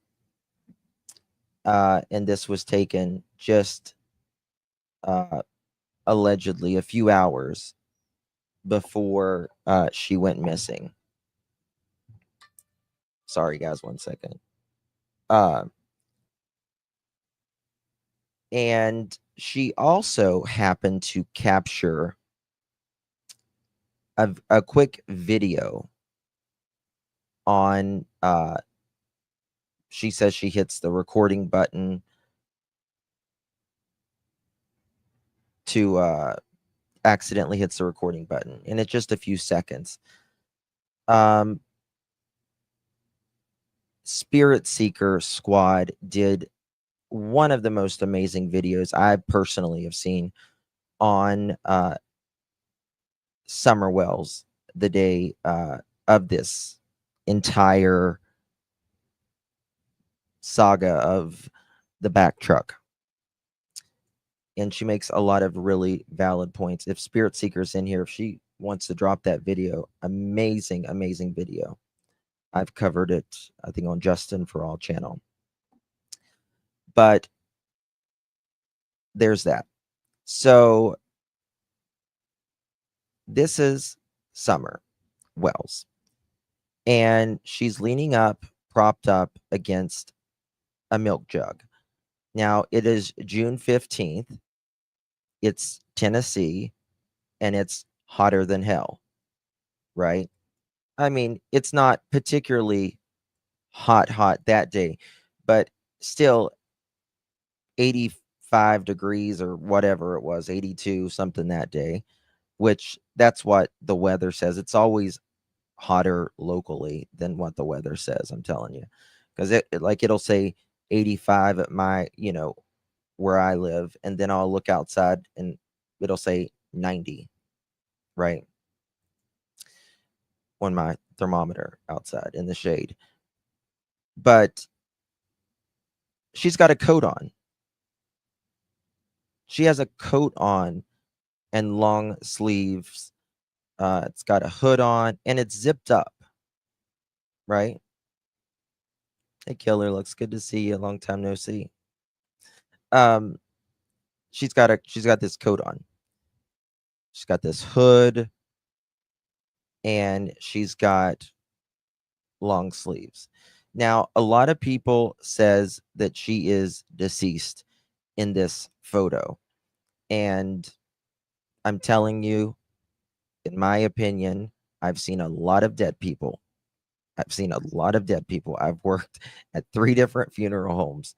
And this was taken just allegedly a few hours before she went missing. Sorry, guys, one second. And she also happened to capture a quick video on, she says she hits the recording button to accidentally hits the recording button, and it's just a few seconds. Spirit Seeker Squad did one of the most amazing videos I personally have seen on Summer Wells the day of this entire saga of the back truck. And she makes a lot of really valid points. If Spirit Seeker's in here, if she wants to drop that video, amazing, amazing video. I've covered it, I think, on Justin for All channel. But there's that. So this is Summer Wells, and she's leaning up, propped up against a milk jug. Now, it is June 15th. It's Tennessee, and it's hotter than hell, right? I mean, it's not particularly hot that day, but still 85 degrees or whatever it was, 82 something that day, which that's what the weather says. It's always hotter locally than what the weather says, I'm telling you. Because it'll say 85 at my, where I live, and then I'll look outside and it'll say 90, right? On my thermometer outside in the shade. But she's got a coat on. She has a coat on and long sleeves. It's got a hood on and it's zipped up, right? Hey, Killer, looks good to see you. Long time no see. She's got this coat on. She's got this hood, and she's got long sleeves. Now, a lot of people says that she is deceased in this photo, and I'm telling you, in my opinion, I've seen a lot of dead people. I've worked at 3 different funeral homes.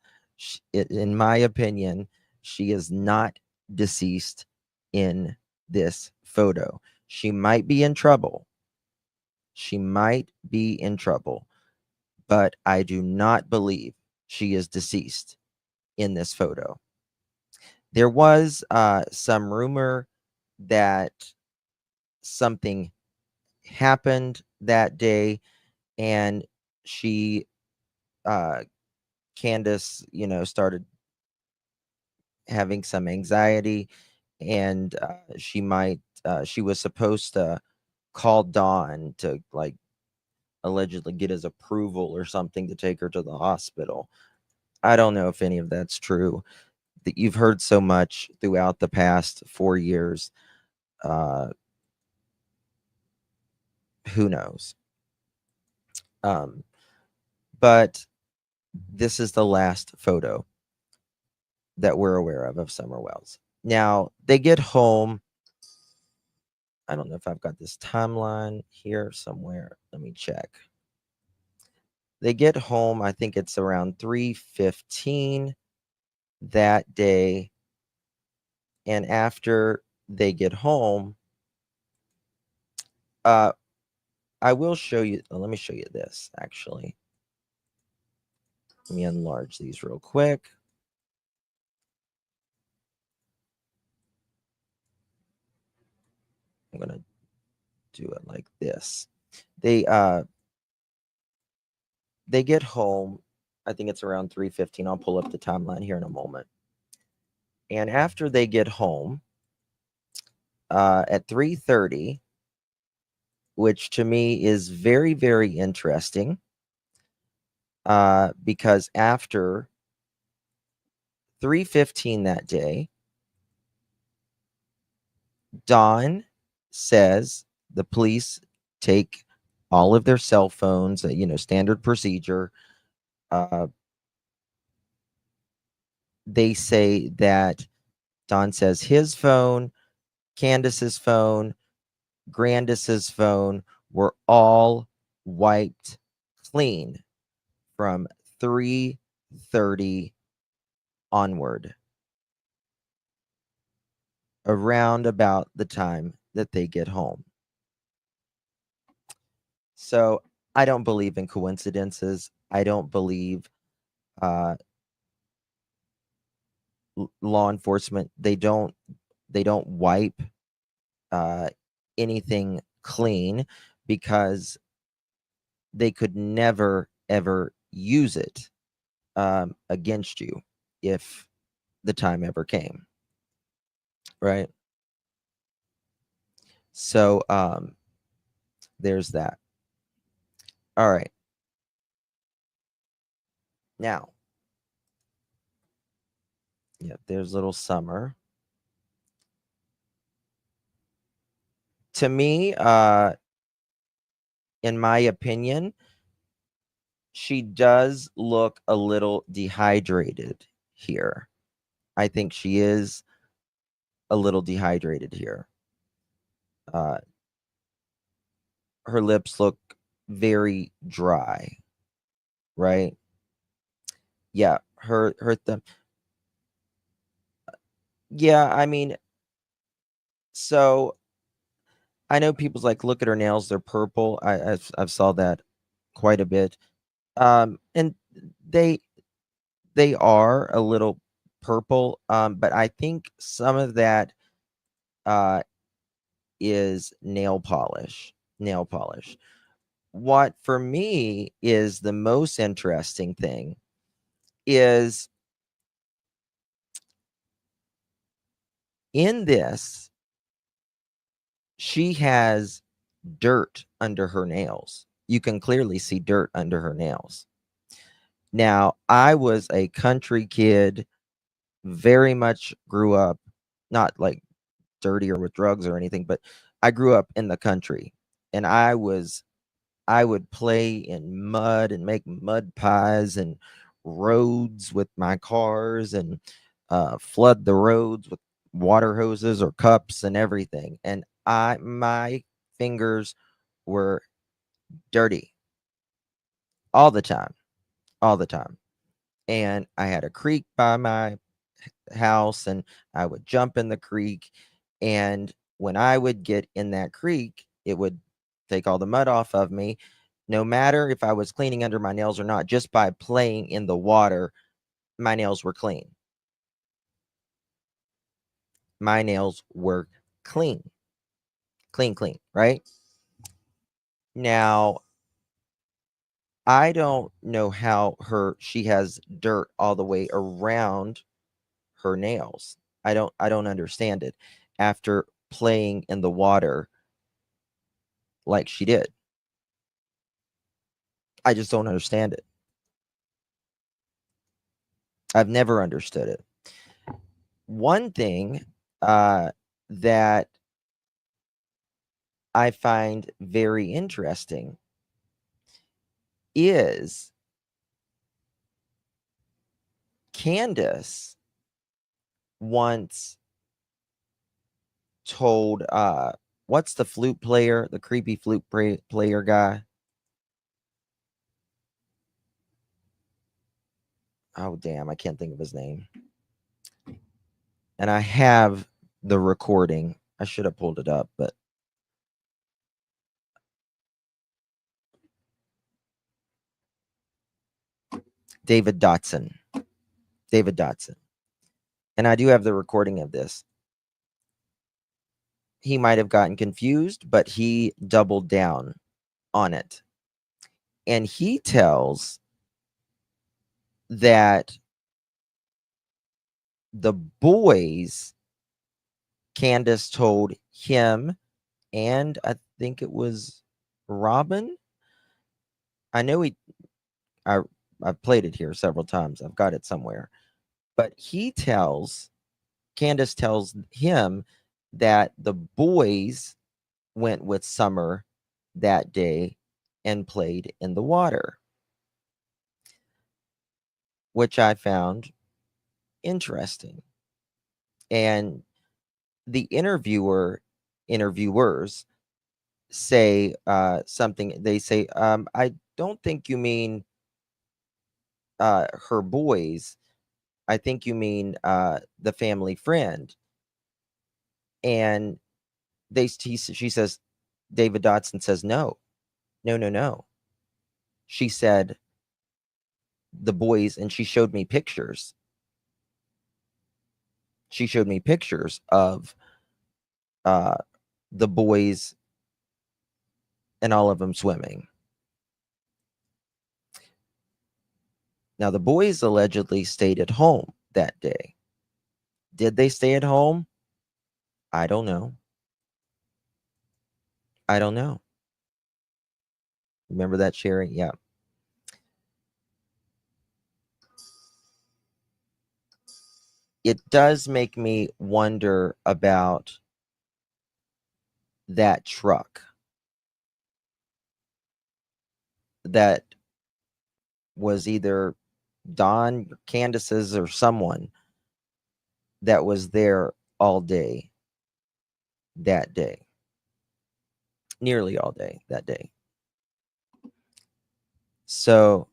In my opinion, She is not deceased in this photo. She might be in trouble. She might be in trouble, but I do not believe she is deceased in this photo. There was some rumor that something happened that day, and she, Candace, started having some anxiety, and she was supposed to call Don to allegedly get his approval or something to take her to the hospital. I don't know if any of that's true. That you've heard so much throughout the past 4 years. Who knows? But this is the last photo that we're aware of Summer Wells. Now, they get home. I don't know if I've got this timeline here somewhere. Let me check. They get home, I think it's around 3:15 that day. And after they get home, I will show you. Let me show you this, actually. Let me enlarge these real quick. I'm going to do it like this. They get home. I think it's around 3:15. I'll pull up the timeline here in a moment. And after they get home, at 3:30, which to me is very, very interesting, because after 3:15 that day, Don says the police take all of their cell phones, standard procedure. They say that Don says his phone, Candace's phone, Grandis's phone were all wiped clean from 3:30 onward, around about the time that they get home. So I don't believe in coincidences. I don't believe law enforcement, they don't wipe anything clean, because they could never ever use it against you if the time ever came, right? So there's that. All right, now, yeah, there's little Summer. To me, in my opinion, she does look a little dehydrated here. I think she is a little dehydrated here. Her lips look very dry, right? Yeah, her yeah, I mean, so I know people's like, look at her nails, they're purple. I've saw that quite a bit. And they are a little purple, but I think some of that is nail polish. What for me is the most interesting thing is in this, she has dirt under her nails. You can clearly see dirt under her nails. Now, I was a country kid, very much grew up, not like dirty or with drugs or anything, but I grew up in the country, and I would play in mud and make mud pies and roads with my cars, and flood the roads with water hoses or cups and everything. And my fingers were dirty all the time. And I had a creek by my house and I would jump in the creek. And when I would get in that creek, it would take all the mud off of me, no matter if I was cleaning under my nails or not. Just by playing in the water, my nails were clean. My nails were clean, right? Now, I don't know how she has dirt all the way around her nails. I don't understand it after playing in the water like she did. I just don't understand it. I've never understood it. One thing that I find very interesting is Candace once told what's the flute player, the creepy flute player guy? Oh damn, I can't think of his name. And I have the recording. I should have pulled it up, but David Dotson. And I do have the recording of this. He might have gotten confused, but he doubled down on it. And he tells that the boys, Candace told him, and I think it was Robin. I know I've played it here several times. I've got it somewhere. But Candace tells him that the boys went with Summer that day and played in the water, which I found interesting. And the interviewers say something. They say, I don't think you mean her boys. I think you mean the family friend. And she says, David Dotson says, no. She said the boys, and she showed me pictures. She showed me pictures of the boys and all of them swimming. Now, the boys allegedly stayed at home that day. Did they stay at home? I don't know. Remember that, Sherry? Yeah. It does make me wonder about that truck that was either Don, Candace's, or someone that was there all day that day. Nearly all day that day. So,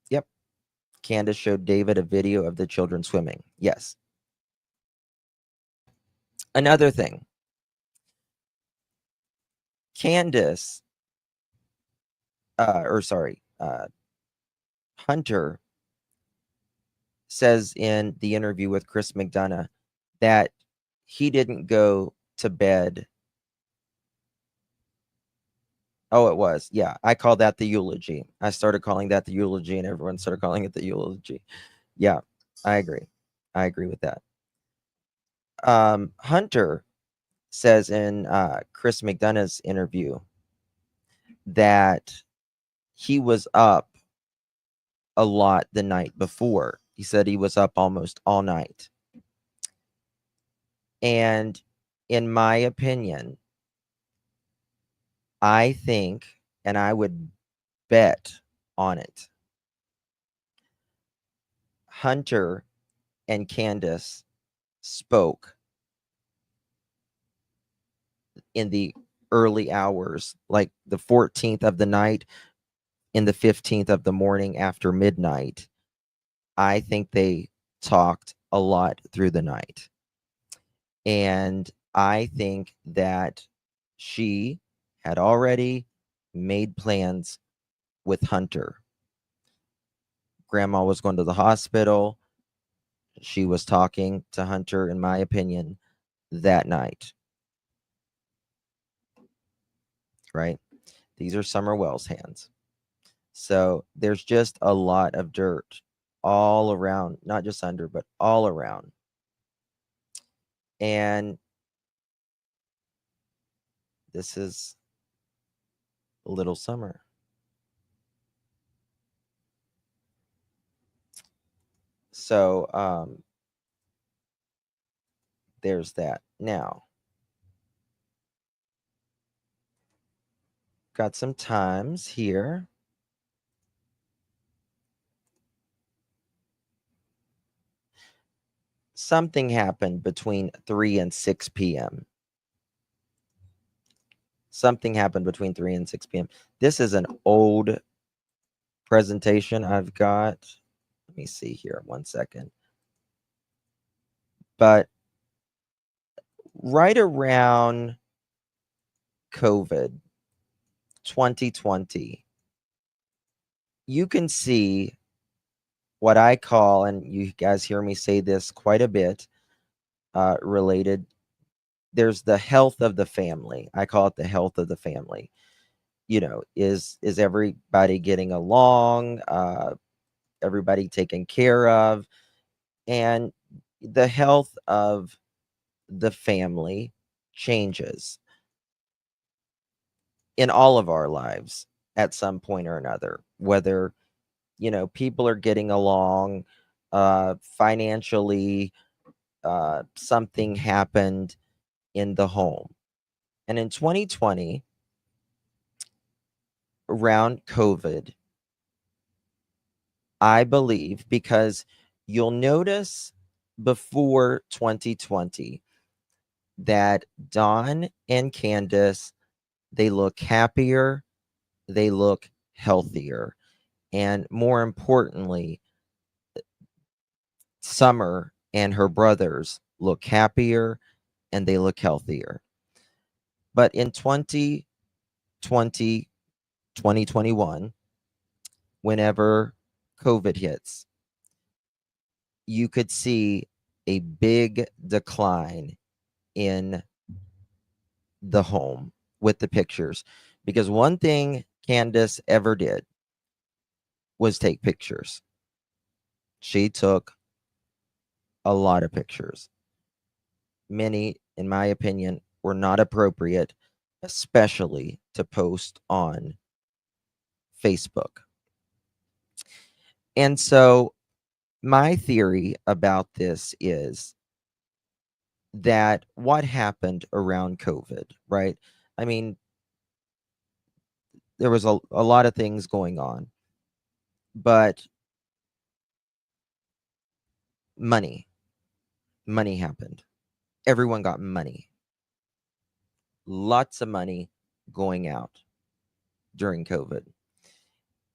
yep. Candace showed David a video of the children swimming. Yes. Another thing. Candace, Hunter says in the interview with Chris McDonough that he didn't go to bed. Oh, it was. Yeah, I call that the eulogy. I started calling that the eulogy, and everyone started calling it the eulogy. Yeah, I agree. I agree with that. Hunter says in Chris McDonough's interview that he was up a lot the night before. He said he was up almost all night. And in my opinion, I think, and I would bet on it, Hunter and Candace spoke in the early hours, like the 14th of the night, in the 15th of the morning after midnight, I think they talked a lot through the night. And I think that she had already made plans with Hunter. Grandma was going to the hospital. She was talking to Hunter, in my opinion, that night. Right? These are Summer Wells' hands. So there's just a lot of dirt all around, not just under, but all around. And this is Little Summer. So there's that. Now, got some times here. Something happened between 3 and 6 p.m. Something happened between 3 and 6 p.m. This is an old presentation I've got. Let me see here, 1 second. But right around COVID 2020, you can see what I call, and you guys hear me say this quite a bit, related. There's the health of the family. I call it the health of the family. Is everybody getting along? Everybody taken care of? And the health of the family changes in all of our lives at some point or another, whether people are getting along financially, something happened in the home. And in 2020, around COVID, I believe, because you'll notice before 2020 that Dawn and Candace, they look happier, they look healthier, and more importantly, Summer and her brothers look happier and they look healthier. But in 2020, 2021, whenever COVID hits, you could see a big decline in the home with the pictures. Because one thing Candace ever did was take pictures. She took a lot of pictures. Many, in my opinion, were not appropriate, especially to post on Facebook. And so my theory about this is that what happened around COVID, right? I mean, there was a lot of things going on, but money happened. Everyone got money. Lots of money going out during COVID.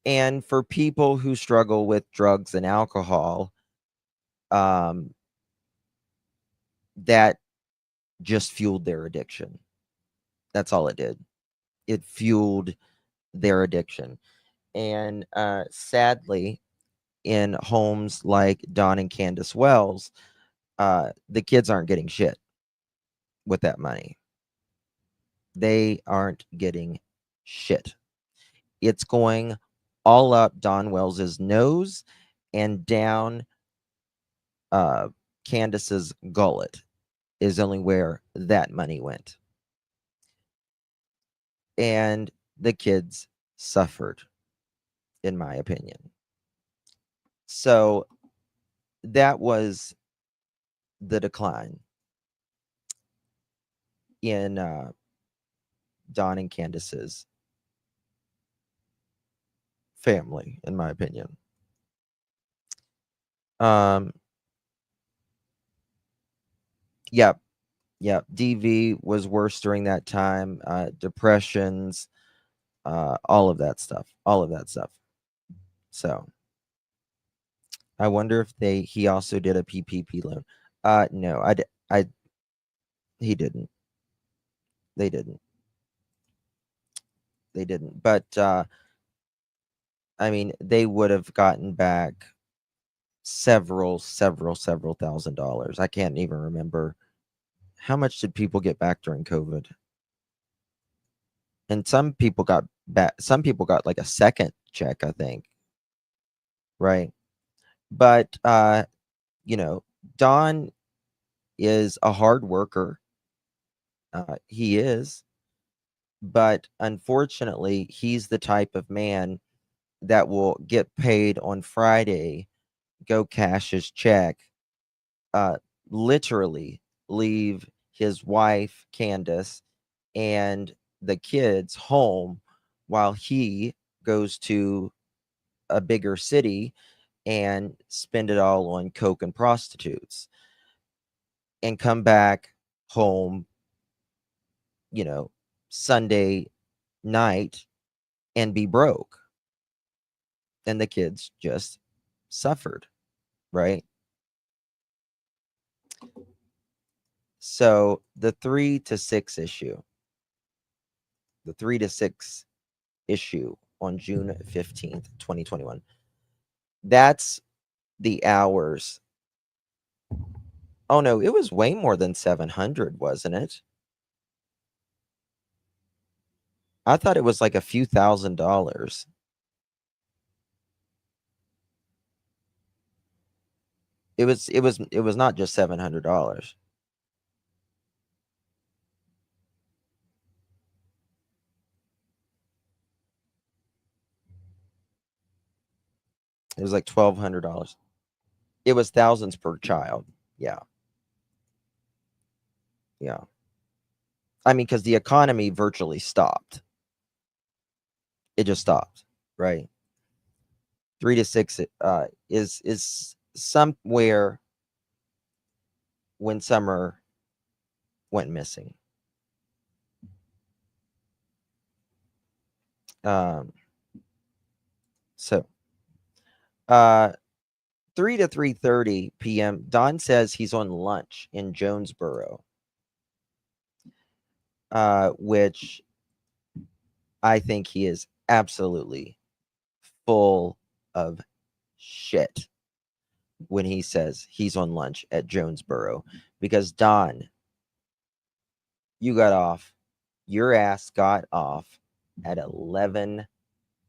And for people who struggle with drugs and alcohol, that just fueled their addiction. That's all it did. It fueled their addiction. And sadly, in homes like Dawn and Candace Wells, the kids aren't getting shit with that money. They aren't getting shit. It's going all up Dawn Wells's nose and down Candace's gullet is only where that money went. And the kids suffered, in my opinion. So that was the decline in Dawn and Candace's family, in my opinion. Yep. DV was worse during that time. Depressions, all of that stuff. So I wonder if he also did a PPP loan. No, he didn't. They didn't. They didn't. But I mean, they would have gotten back several $1,000s. I can't even remember how much did people get back during COVID. And some people got back. Some people got like a second check, I think. Right. But you know, Don is a hard worker. He is. But unfortunately, he's the type of man that will get paid on Friday, go cash his check, literally leave his wife, Candace, and the kids home while he goes to a bigger city and spend it all on coke and prostitutes and come back home, Sunday night and be broke. And the kids just suffered, right? So the 3 to 6 issue, on June 15th, 2021, that's the hours. Oh no, it was way more than 700, wasn't it? I thought it was like a few $1,000s. It was not just $700. It was like $1,200. It was thousands per child. Yeah. Yeah. I mean, because the economy virtually stopped. It just stopped, right? 3 to 6 is somewhere when Summer went missing. So 3 to 3:30 p.m. Don says he's on lunch in Jonesboro, which I think he is absolutely full of shit when he says he's on lunch at Jonesboro, because Don, your ass got off at 11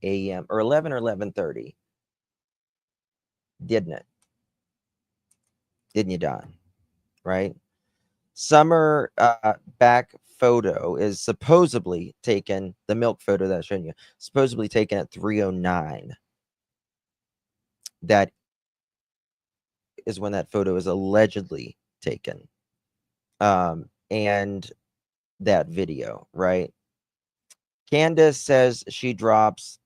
a.m. or 11 or 11:30, didn't it? Didn't you, Don? Right? Summer back photo is supposedly taken, the milk photo that I showed you, supposedly taken at 3:09. That is when that photo is allegedly taken. And that video, right? Candace says she drops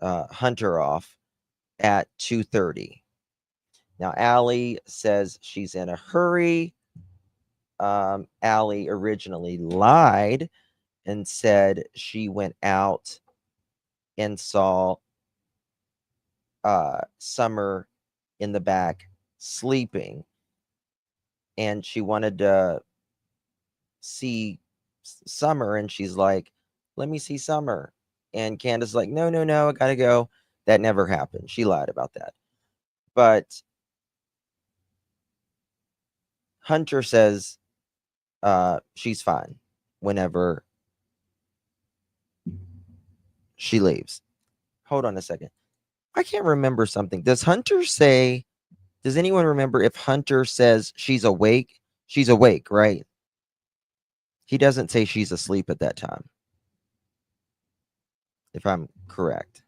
Hunter off at 2:30. Now, Allie says she's in a hurry. Allie originally lied and said she went out and saw Summer in the back sleeping, and she wanted to see Summer, and she's like, let me see Summer. And Candace's like, no, I gotta go. That never happened. She lied about that. But Hunter says she's fine whenever she leaves. Hold on a second. I can't remember something. Does anyone remember if Hunter says she's awake? She's awake, right? He doesn't say she's asleep at that time, if I'm correct.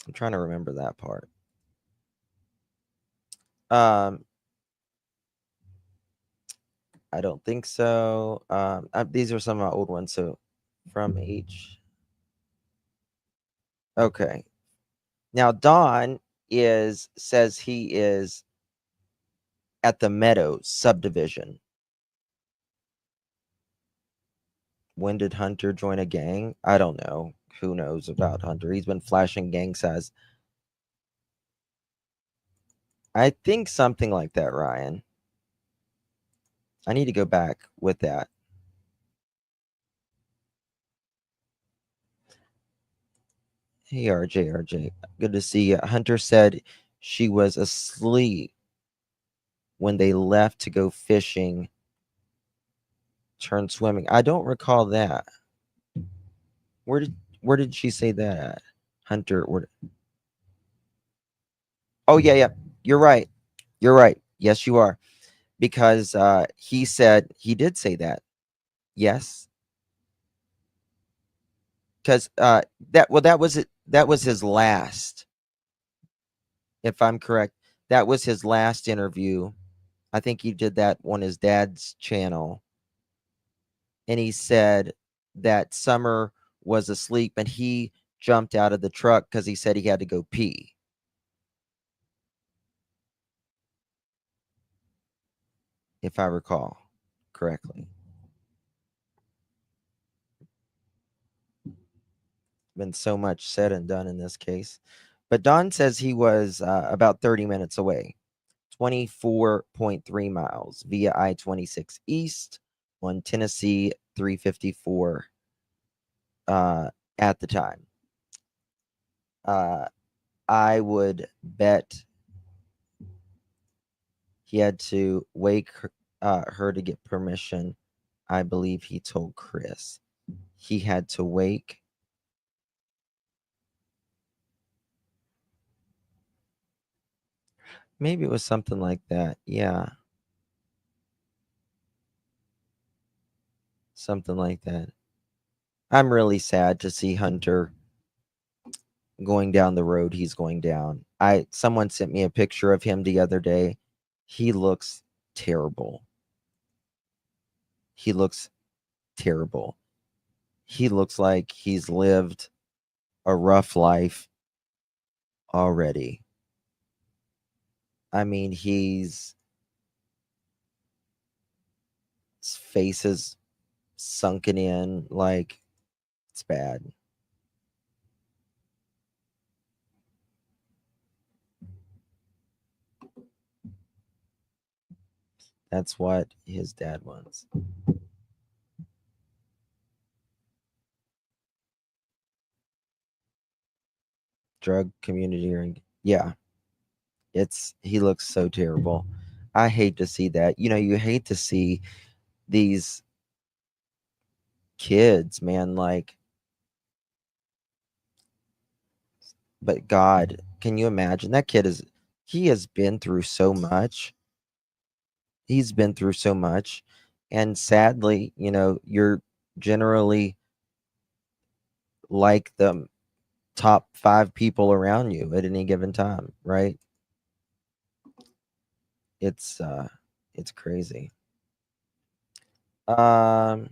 I'm trying to remember that part. I don't think so. These are some of my old ones. So from H. Okay. Now Don says he is at the Meadows subdivision. When did Hunter join a gang? I don't know. Who knows about Hunter? He's been flashing gang signs I think something like that, Ryan. I need to go back with that. Hey, RJ. Good to see you. Hunter said she was asleep when they left to go fishing, turn swimming. I don't recall that. Where did she say that at? Hunter, oh yeah. You're right. You're right. Yes, you are. Because he said he did say that. Yes. Because that was it. That was his last, if I'm correct. That was his last interview. I think he did that on his dad's channel. And he said that Summer was asleep and he jumped out of the truck because he said he had to go pee. If I recall correctly. Been so much said and done in this case. But Don says he was about 30 minutes away, 24.3 miles via I-26 East on Tennessee 354 at the time. I would bet he had to wake her to get permission. I believe he told Chris he had to wake. Maybe it was something like that. Yeah. Something like that. I'm really sad to see Hunter going down the road he's going down. Someone sent me a picture of him the other day. He looks terrible. He looks terrible. He looks like he's lived a rough life already. I mean, his face is sunken in, like it's bad. That's what his dad wants. Drug community, yeah. He looks so terrible. I hate to see that. You hate to see these kids, man, like, but God, can you imagine that kid he has been through so much. He's been through so much. And sadly, you're generally like the top 5 people around you at any given time, right? It's crazy. Um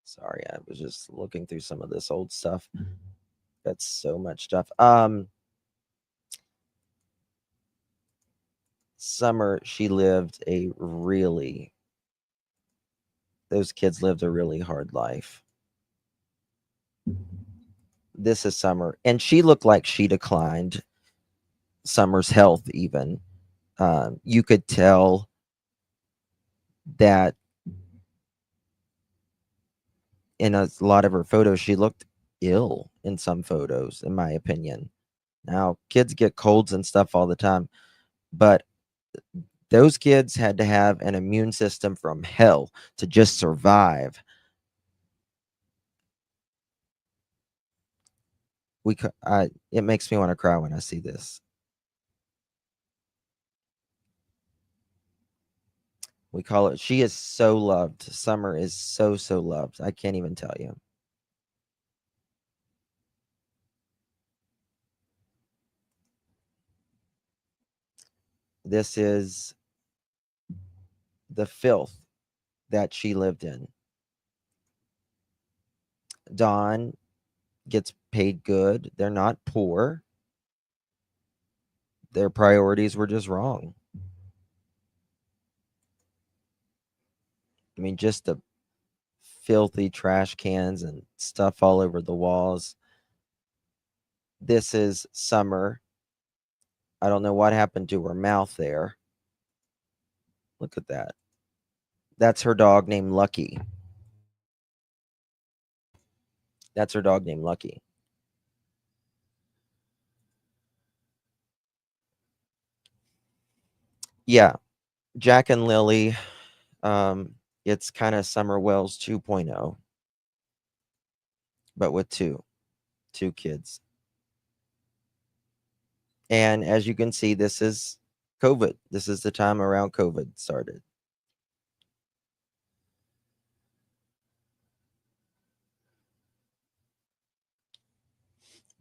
Sorry, I was just looking through some of this old stuff. That's so much stuff. Summer, those kids lived a really hard life. This is Summer, and she looked like she declined. Summer's health, even. You could tell that in a lot of her photos, she looked ill in some photos, in my opinion. Now, kids get colds and stuff all the time, but those kids had to have an immune system from hell to just survive. It makes me want to cry when I see this. We call it, she is so loved. Summer is so loved. I can't even tell you. This is the filth that she lived in. Dawn gets paid good. They're not poor. Their priorities were just wrong. I mean, just the filthy trash cans and stuff all over the walls. This is Summer. I don't know what happened to her mouth there. Look at that. That's her dog named Lucky. That's her dog named Lucky. Yeah, Jack and Lily. It's kind of Summer Wells 2.0, but with two kids. And as you can see, this is COVID. This is the time around COVID started.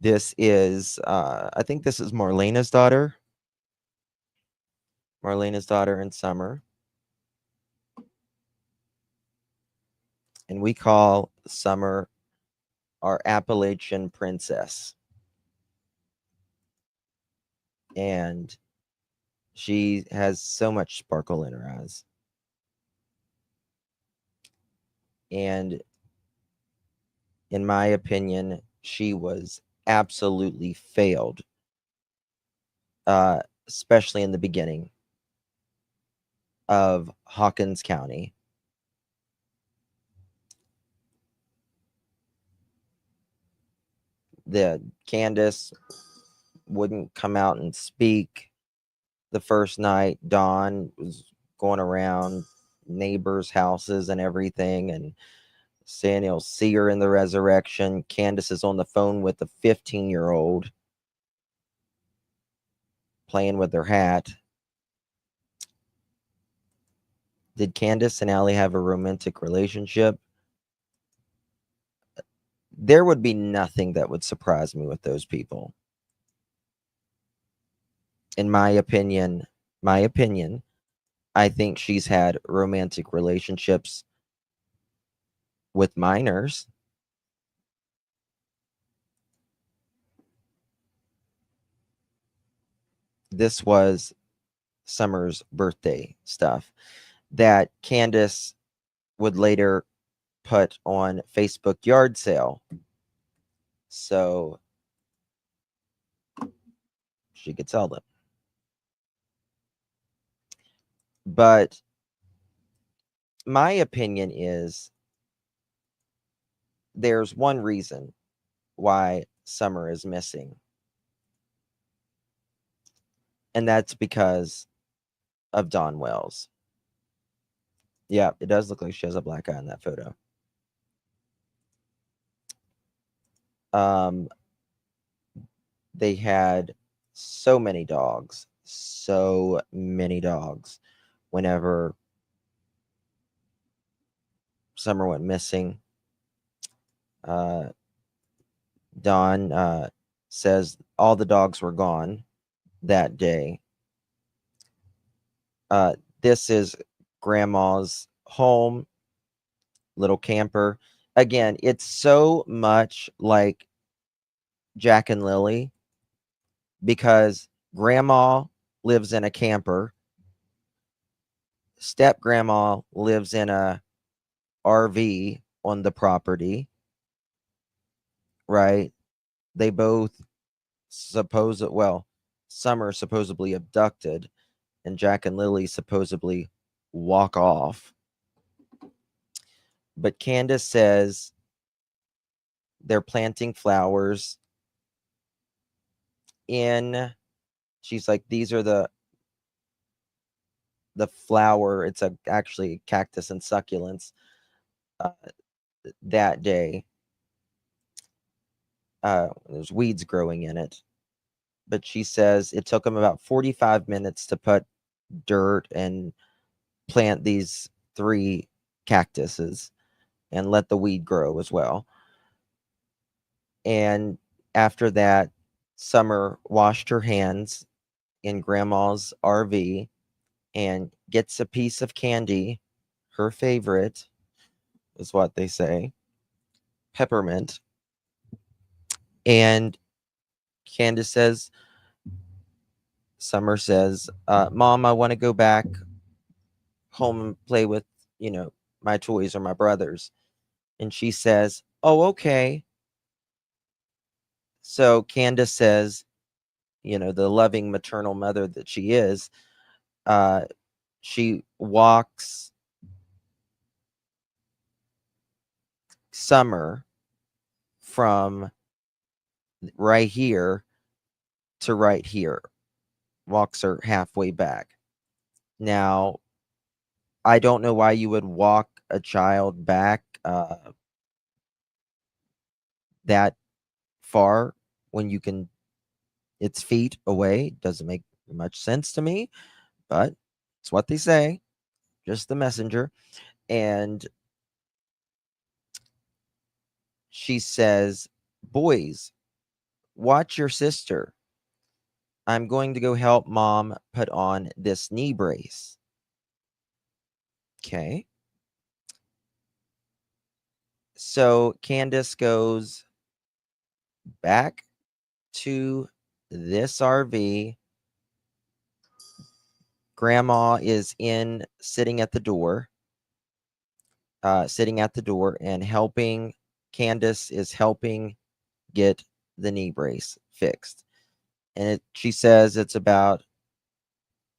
This is, I think this is Marlena's daughter. Marlena's daughter in Summer. And we call Summer our Appalachian princess. And she has so much sparkle in her eyes. And in my opinion, she was absolutely failed, especially in the beginning of Hawkins County. The Candace wouldn't come out and speak the first night. Dawn was going around neighbors' houses and everything and saying he'll see her in the resurrection. Candace is on the phone with a 15-year-old playing with her hat. Did Candace and Allie have a romantic relationship? There would be nothing that would surprise me with those people. In my opinion, I think she's had romantic relationships with minors. This was Summer's birthday stuff that Candace would later put on Facebook yard sale. So she could sell them. But my opinion is there's one reason why Summer is missing. And that's because of Dawn Wells. Yeah, it does look like she has a black eye in that photo. They had so many dogs whenever Summer went missing. Dawn says all the dogs were gone that day. This is Grandma's home, little camper. Again, it's so much like Jack and Lily because Grandma lives in a camper. Step Grandma lives in a RV on the property, right? They both Summer supposedly abducted and Jack and Lily supposedly walk off. But Candace says they're planting flowers she's like, these are the flower, it's actually cactus and succulents that day. There's weeds growing in it. But she says it took them about 45 minutes to put dirt and plant these 3 cactuses and let the weed grow as well. And after that, Summer washed her hands in Grandma's RV and gets a piece of candy, her favorite, is what they say, peppermint. And Candace says, Summer says, Mom, I want to go back home and play with, my toys or my brothers. And she says, "Oh, okay." So Candace says, the loving maternal mother that she is, she walks Summer from right here to right here, walks her halfway back. Now, I don't know why you would walk a child back that far when you can, it's feet away. Doesn't make much sense to me, but it's what they say. Just the messenger. And she says, "Boys, watch your sister. I'm going to go help mom put on this knee brace." Okay. So Candace goes back to this RV. Grandma is sitting at the door, and helping. Candace is helping get the knee brace fixed. And she says it's about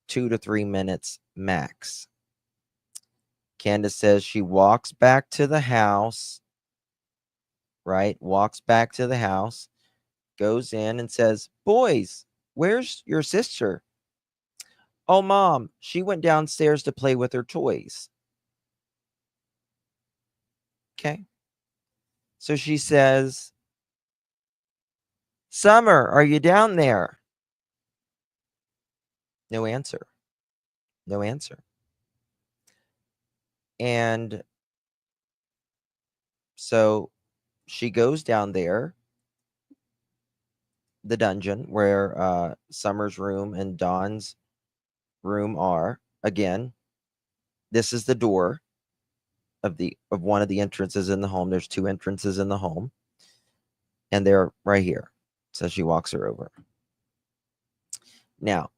2 to 3 minutes max. Candace says she walks back to the house, right? Walks back to the house, goes in and says, "Boys, where's your sister?" "Oh, Mom, she went downstairs to play with her toys." Okay. So she says, "Summer, are you down there?" No answer. No answer. And so she goes down there, the dungeon where Summer's room and Dawn's room are. Again, this is the door of one of the entrances in the home. There's 2 entrances in the home, and they're right here. So she walks her over. Now,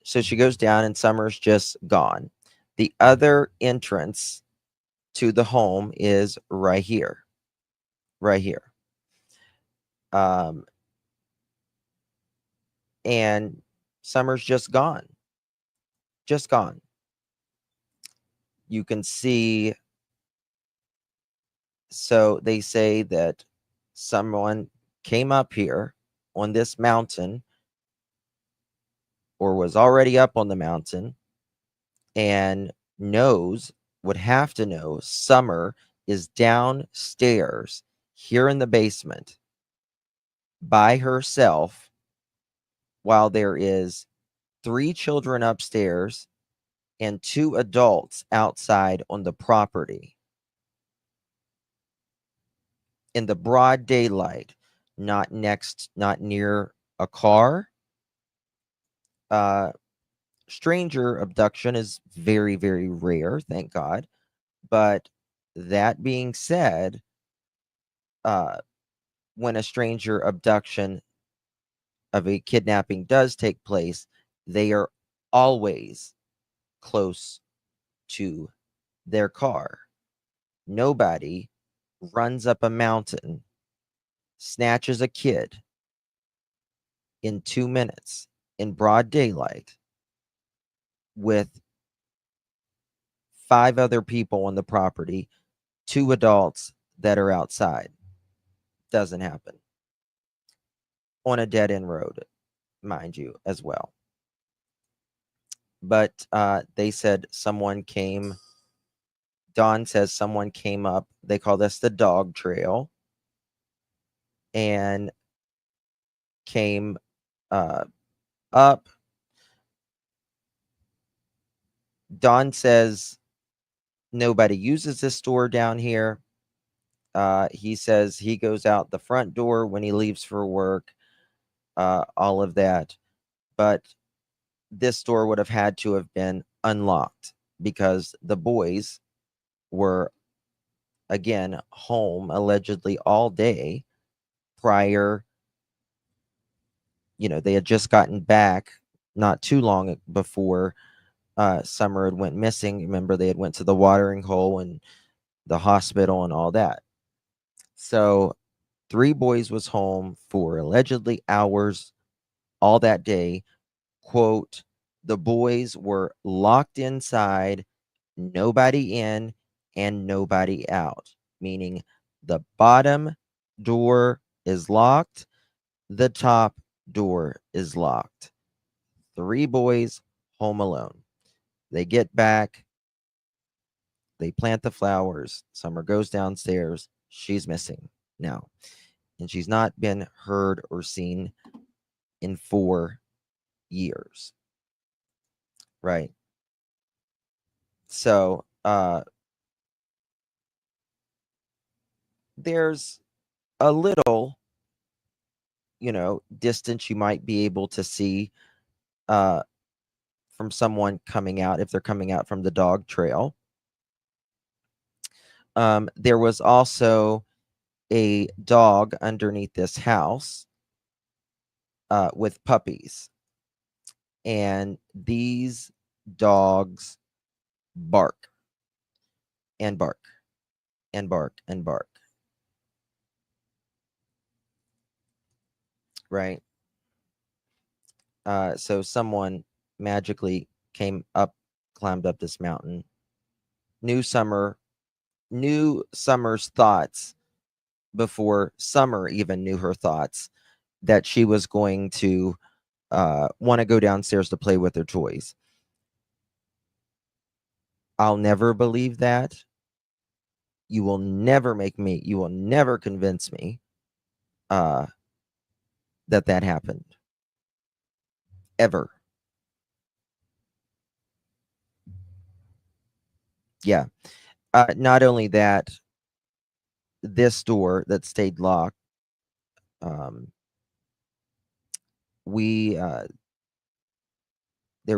so she goes down and Summer's just gone. The other entrance to the home is right here. Right here. And Summer's just gone. Just gone. You can see. So they say that someone came up here on this mountain, or was already up on the mountain, and would have to know Summer is downstairs here in the basement by herself, while there is 3 children upstairs and 2 adults outside on the property in the broad daylight, not near a car. Stranger abduction is very, very rare, thank God. But that being said, when a stranger abduction of a kidnapping does take place, they are always close to their car. Nobody runs up a mountain, snatches a kid in 2 minutes in broad daylight with 5 other people on the property, 2 adults that are outside. Doesn't happen. On a dead end road, mind you, as well. But they said someone came. Dawn says someone came up. They call this the dog trail. And came up. Dawn says nobody uses this store down here. He says he goes out the front door when he leaves for work, all of that. But this door would have had to have been unlocked because the boys were, again, home allegedly all day prior. They had just gotten back not too long before Summer had went missing. Remember, they had went to the watering hole and the hospital and all that. So 3 boys was home for allegedly hours all that day. Quote, the boys were locked inside, nobody in and nobody out, meaning the bottom door is locked, the top door is locked. 3 boys home alone. They get back, they plant the flowers. Summer goes downstairs. She's missing now. And she's not been heard or seen in 4 years. Right. So, there's a little, distance you might be able to see from someone coming out if they're coming out from the dog trail. There was also a dog underneath this house with puppies. And these dogs bark and bark and bark and bark. Right. So someone magically climbed up this mountain, knew Summer's thoughts before Summer even knew her thoughts, that she was going to want to go downstairs to play with her toys. I'll never believe that. You will never convince me that happened. Ever. Yeah. Not only that, this door that stayed locked, there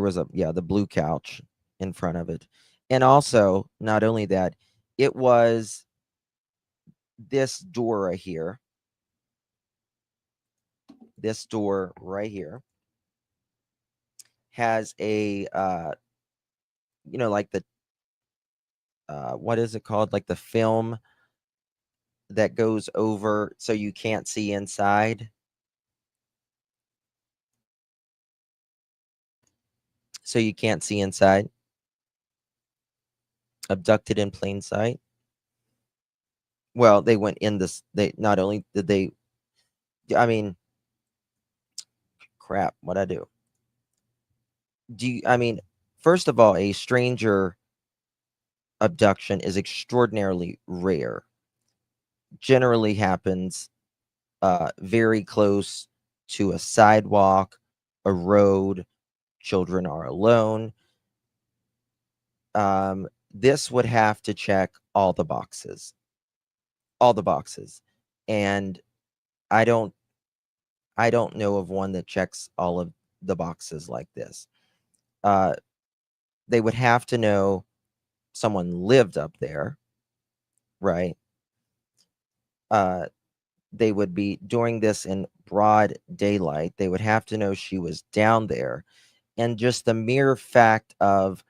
was the blue couch in front of it. And also, not only that, it was this door right here. This door right here has a, like the, what is it called? Like the film that goes over so you can't see inside. So you can't see inside. Abducted in plain sight. Well, they went in this. They not only did they. I mean, crap. What'd I do? First of all, a stranger abduction is extraordinarily rare. Generally happens very close to a sidewalk, a road. Children are alone. This would have to check all the boxes. And I don't know of one that checks all of the boxes like this. They would have to know someone lived up there, right? They would be doing this in broad daylight. They would have to know she was down there. And just the mere fact of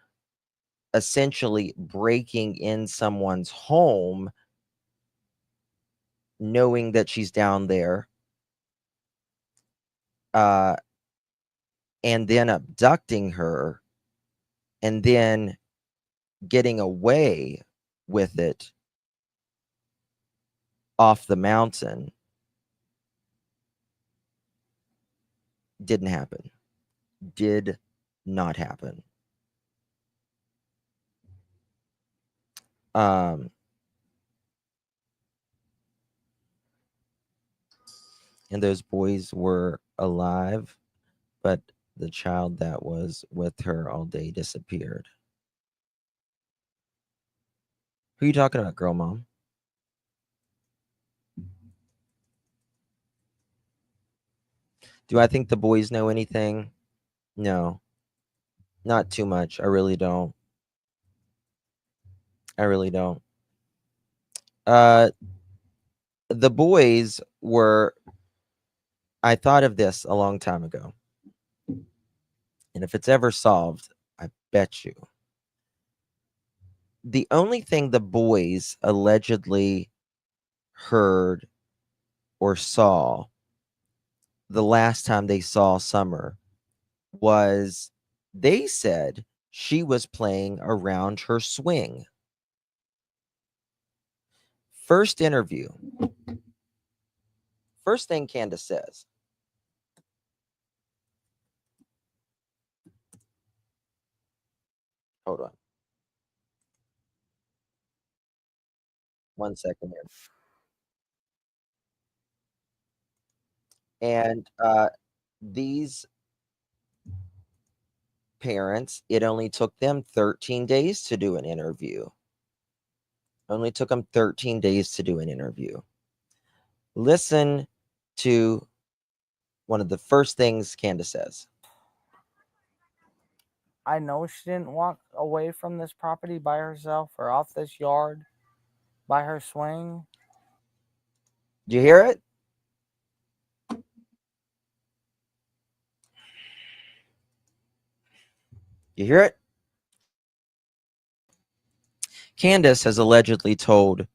essentially breaking in someone's home, knowing that she's down there, and then abducting her, and then getting away with it off the mountain didn't happen. Did not happen. And those boys were alive, but the child that was with her all day disappeared. Who are you talking about, girl mom? Do I think the boys know anything? No. Not too much. I really don't. The boys were, I thought of this a long time ago. And if it's ever solved, I Bet you. The only thing the boys allegedly heard or saw the last time they saw Summer was they said she was playing around her swing. First interview. First thing Candace says. Hold on. 1 second here. And these parents, it only took them 13 days to do an interview. Only took them 13 days to do an interview. Listen to one of the first things Candace says. I know she didn't walk away from this property by herself or off this yard by her swing. Do you hear it? You hear it? Candace has allegedly told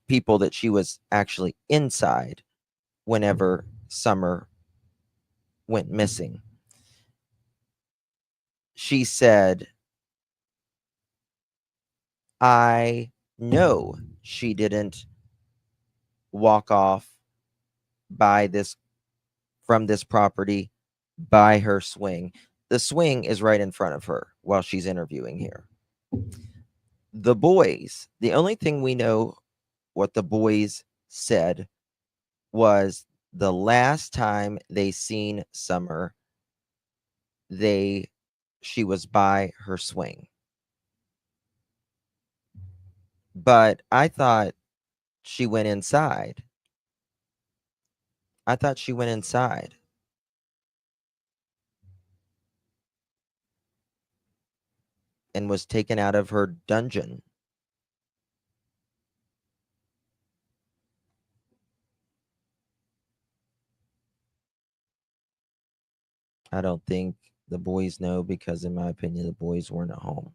people that she was actually inside whenever Summer went missing. She said, I know she didn't walk off from this property by her swing. The swing is right in front of her while she's interviewing here. The boys, the only thing we know what the boys said was the last time they seen Summer, she was by her swing. But I thought she went inside. I thought she went inside. And was taken out of her dungeon. I don't think the boys know because, in my opinion, the boys weren't at home.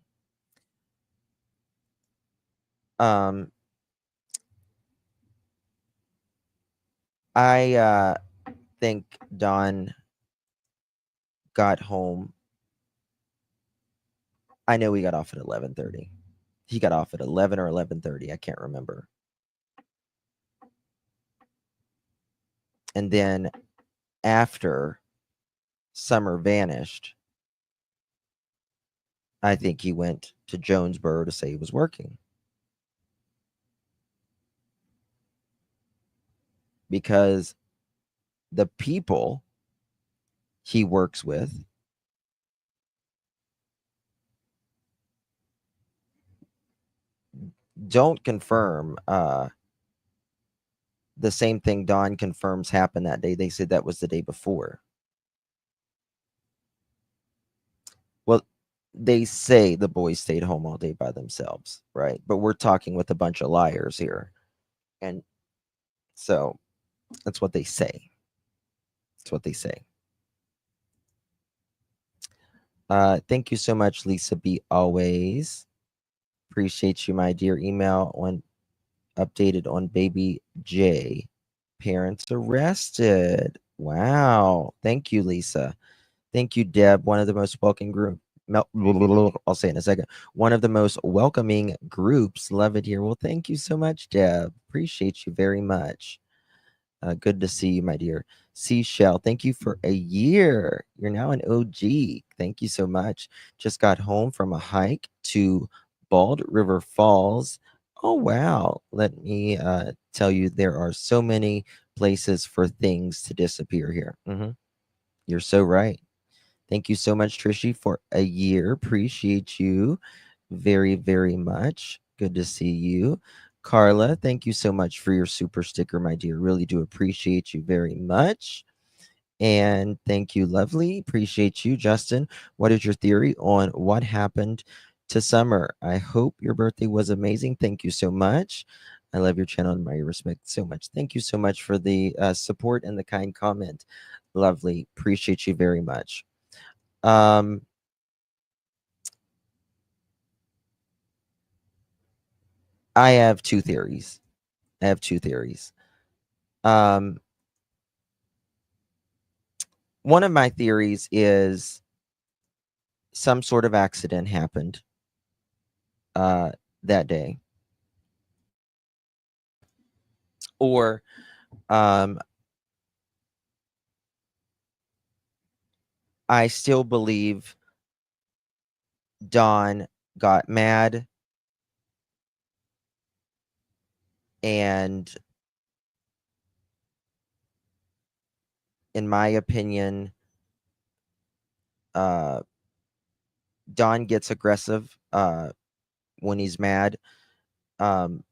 I think Don got home. I know he got off at 11:30. He got off at 11 or 11:30. I can't remember. And then after Summer vanished, I think he went to Jonesboro to say he was working. Because the people he works with don't confirm the same thing Don confirms happened that day. They said that was the day before. Well, they say the boys stayed home all day by themselves, right? But we're talking with a bunch of liars here. And so that's what they say. That's what they say. Thank you so much, Lisa B. Always. Appreciate you, my dear. Email on updated on baby J. Parents arrested. Wow. Thank you, Lisa. Thank you, Deb. One of the most welcoming group. I'll say it in a second. One of the most welcoming groups. Love it here. Well, thank you so much, Deb. Appreciate you very much. Good to see you, my dear. Seashell, thank you for a year. You're now an OG. Thank you so much. Just got home from a hike to Bald River Falls. Oh, wow. Let me tell you, there are so many places for things to disappear here. You're so right. Thank you so much, Trishy, for a year. Appreciate you very, very much. Good to see you. Carla, thank you so much for your super sticker, my dear. Really do appreciate you very much. And thank you, Lovely. Appreciate you. Justin, what is your theory on what happened to Summer? I hope your birthday was amazing. Thank you so much. I love your channel and my respect so much. Thank you so much for the support and the kind comment. Lovely. Appreciate you very much. I have two theories. Um, one of my theories is some sort of accident happened that day, or I still believe Dawn got mad and, in my opinion, Dawn gets aggressive when he's mad. And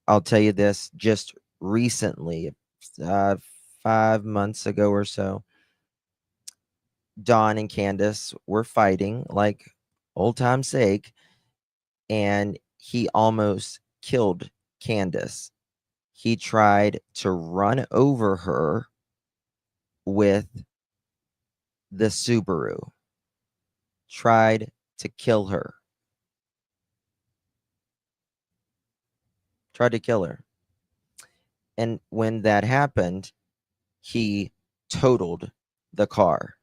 I'll tell you this, just recently, 5 months ago or so, Dawn and Candace were fighting like old time's sake, and he almost killed Candace. He tried to run over her with the Subaru, tried to kill her. And when that happened, he totaled the car.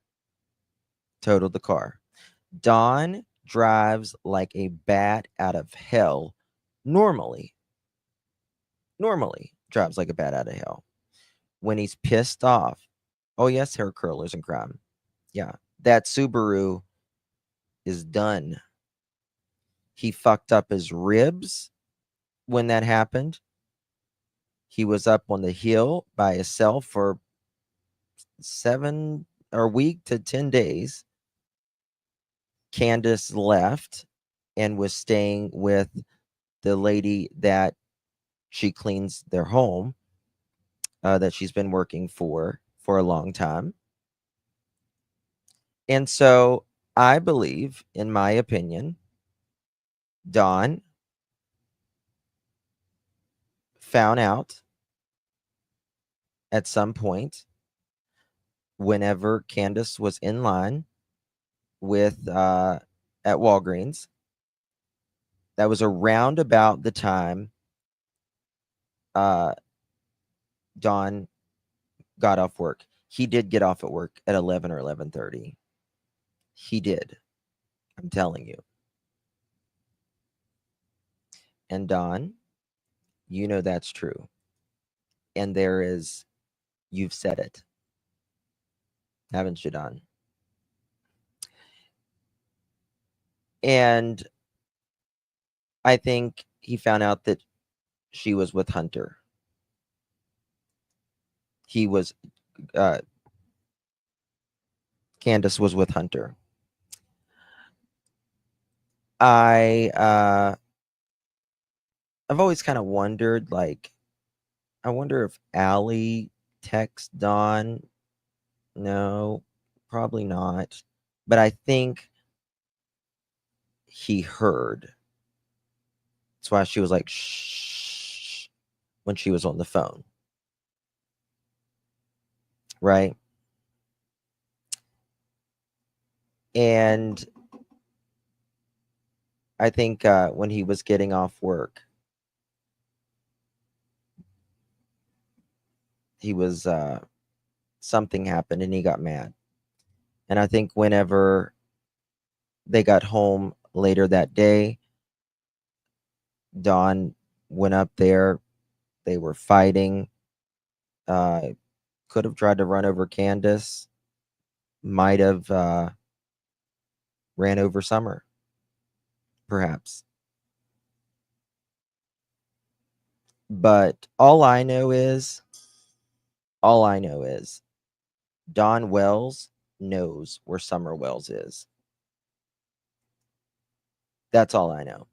Dawn drives like a bat out of hell. Normally drives like a bat out of hell. When he's pissed off, oh yes, hair curlers and crime. Yeah, that Subaru is done. He fucked up his ribs when that happened. He was up on the hill by himself for 7 or week to 10 days. Candace left and was staying with the lady that she cleans their home, that she's been working for a long time. And so I believe, in my opinion, Dawn found out at some point whenever Candace was in line with at Walgreens. That was around about the time Dawn got off work. He did get off at work at 11 or 11:30. He did. I'm telling you. And Dawn, you know that's true. And you've said it. Haven't you, Dawn? And I think he found out that she was with Hunter. Candace was with Hunter. I've always kind of wondered, like, I wonder if Allie texted Dawn. No, probably not. But I think he heard. That's why she was like, shh, when she was on the phone. Right? And I think when he was getting off work, he was something happened and he got mad. And I think whenever they got home later that day, Dawn went up there. They were fighting. Could have tried to run over Candace. Might have ran over Summer, perhaps. But all I know is Dawn Wells knows where Summer Wells is. That's all I know.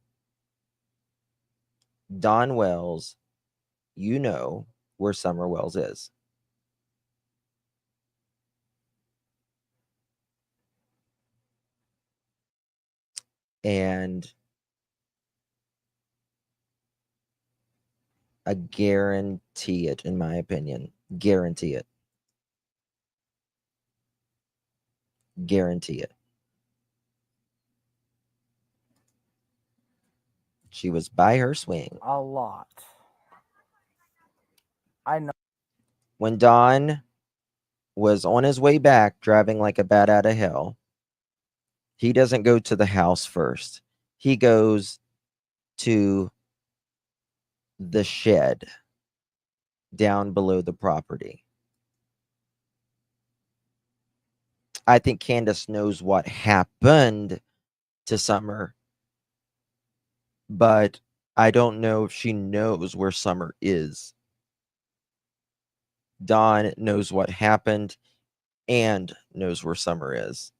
Dawn Wells, you know where Summer Wells is. And I guarantee it, in my opinion. Guarantee it. She was by her swing. A lot. I know. When Don was on his way back, driving like a bat out of hell, he doesn't go to the house first. He goes to the shed down below the property. I think Candace knows what happened to Summer, but I don't know if she knows where Summer is. Don knows what happened and knows where Summer is.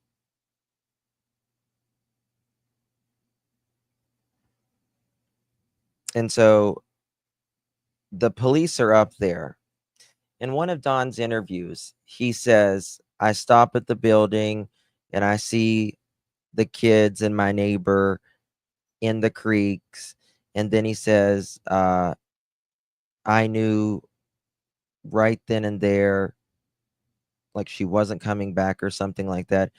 And so the police are up there. In one of Don's interviews, he says, I stop at the building and I see the kids and my neighbor in the creeks. And then he says, I knew right then and there, like she wasn't coming back or something like that.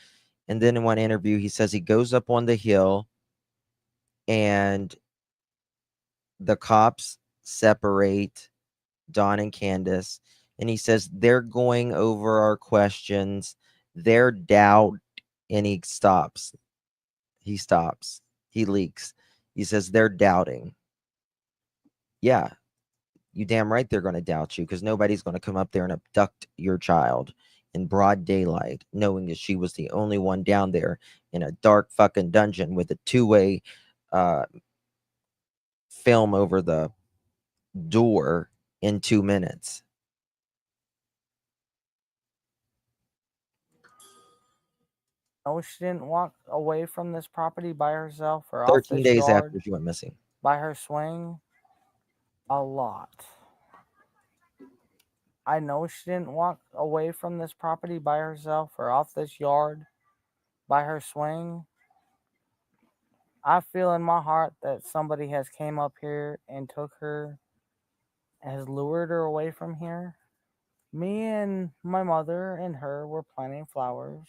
And then in one interview, he says he goes up on the hill and the cops separate Don and Candace. And he says they're going over our questions, their doubt, and he stops. He stops. He leaks. He says they're doubting. Yeah, you damn right they're going to doubt you, because nobody's going to come up there and abduct your child in broad daylight, knowing that she was the only one down there in a dark fucking dungeon with a two-way film over the door in 2 minutes. No, she didn't walk away from this property by herself or off 13 this days yard after she went missing. by her swing. A lot. I know she didn't walk away from this property by herself or off this yard by her swing. I feel in my heart that somebody has came up here and took her, has lured her away from here. Me and my mother and her were planting flowers.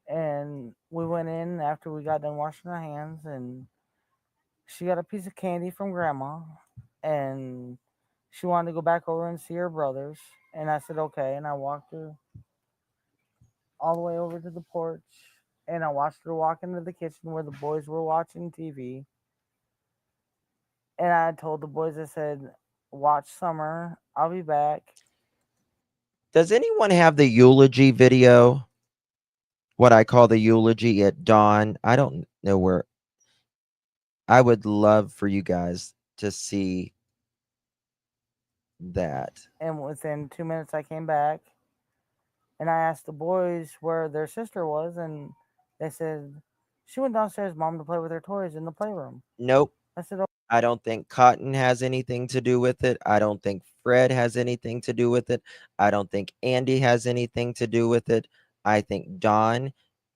And we went in after we got done washing our hands, and she got a piece of candy from grandma, and she wanted to go back over and see her brothers. And I said, okay. And I walked her all the way over to the porch, and I watched her walk into the kitchen where the boys were watching TV. And I told the boys, I said, watch Summer. I'll be back. Does anyone have the eulogy video? What I call the eulogy at dawn? I don't know where. I would love for you guys to see that. And within 2 minutes, I came back. And I asked the boys where their sister was, and they said she went downstairs, Mom, to play with her toys in the playroom. Nope. I said, oh. I don't think Cotton has anything to do with it. I don't think Fred has anything to do with it. I don't think Andy has anything to do with it. I think Don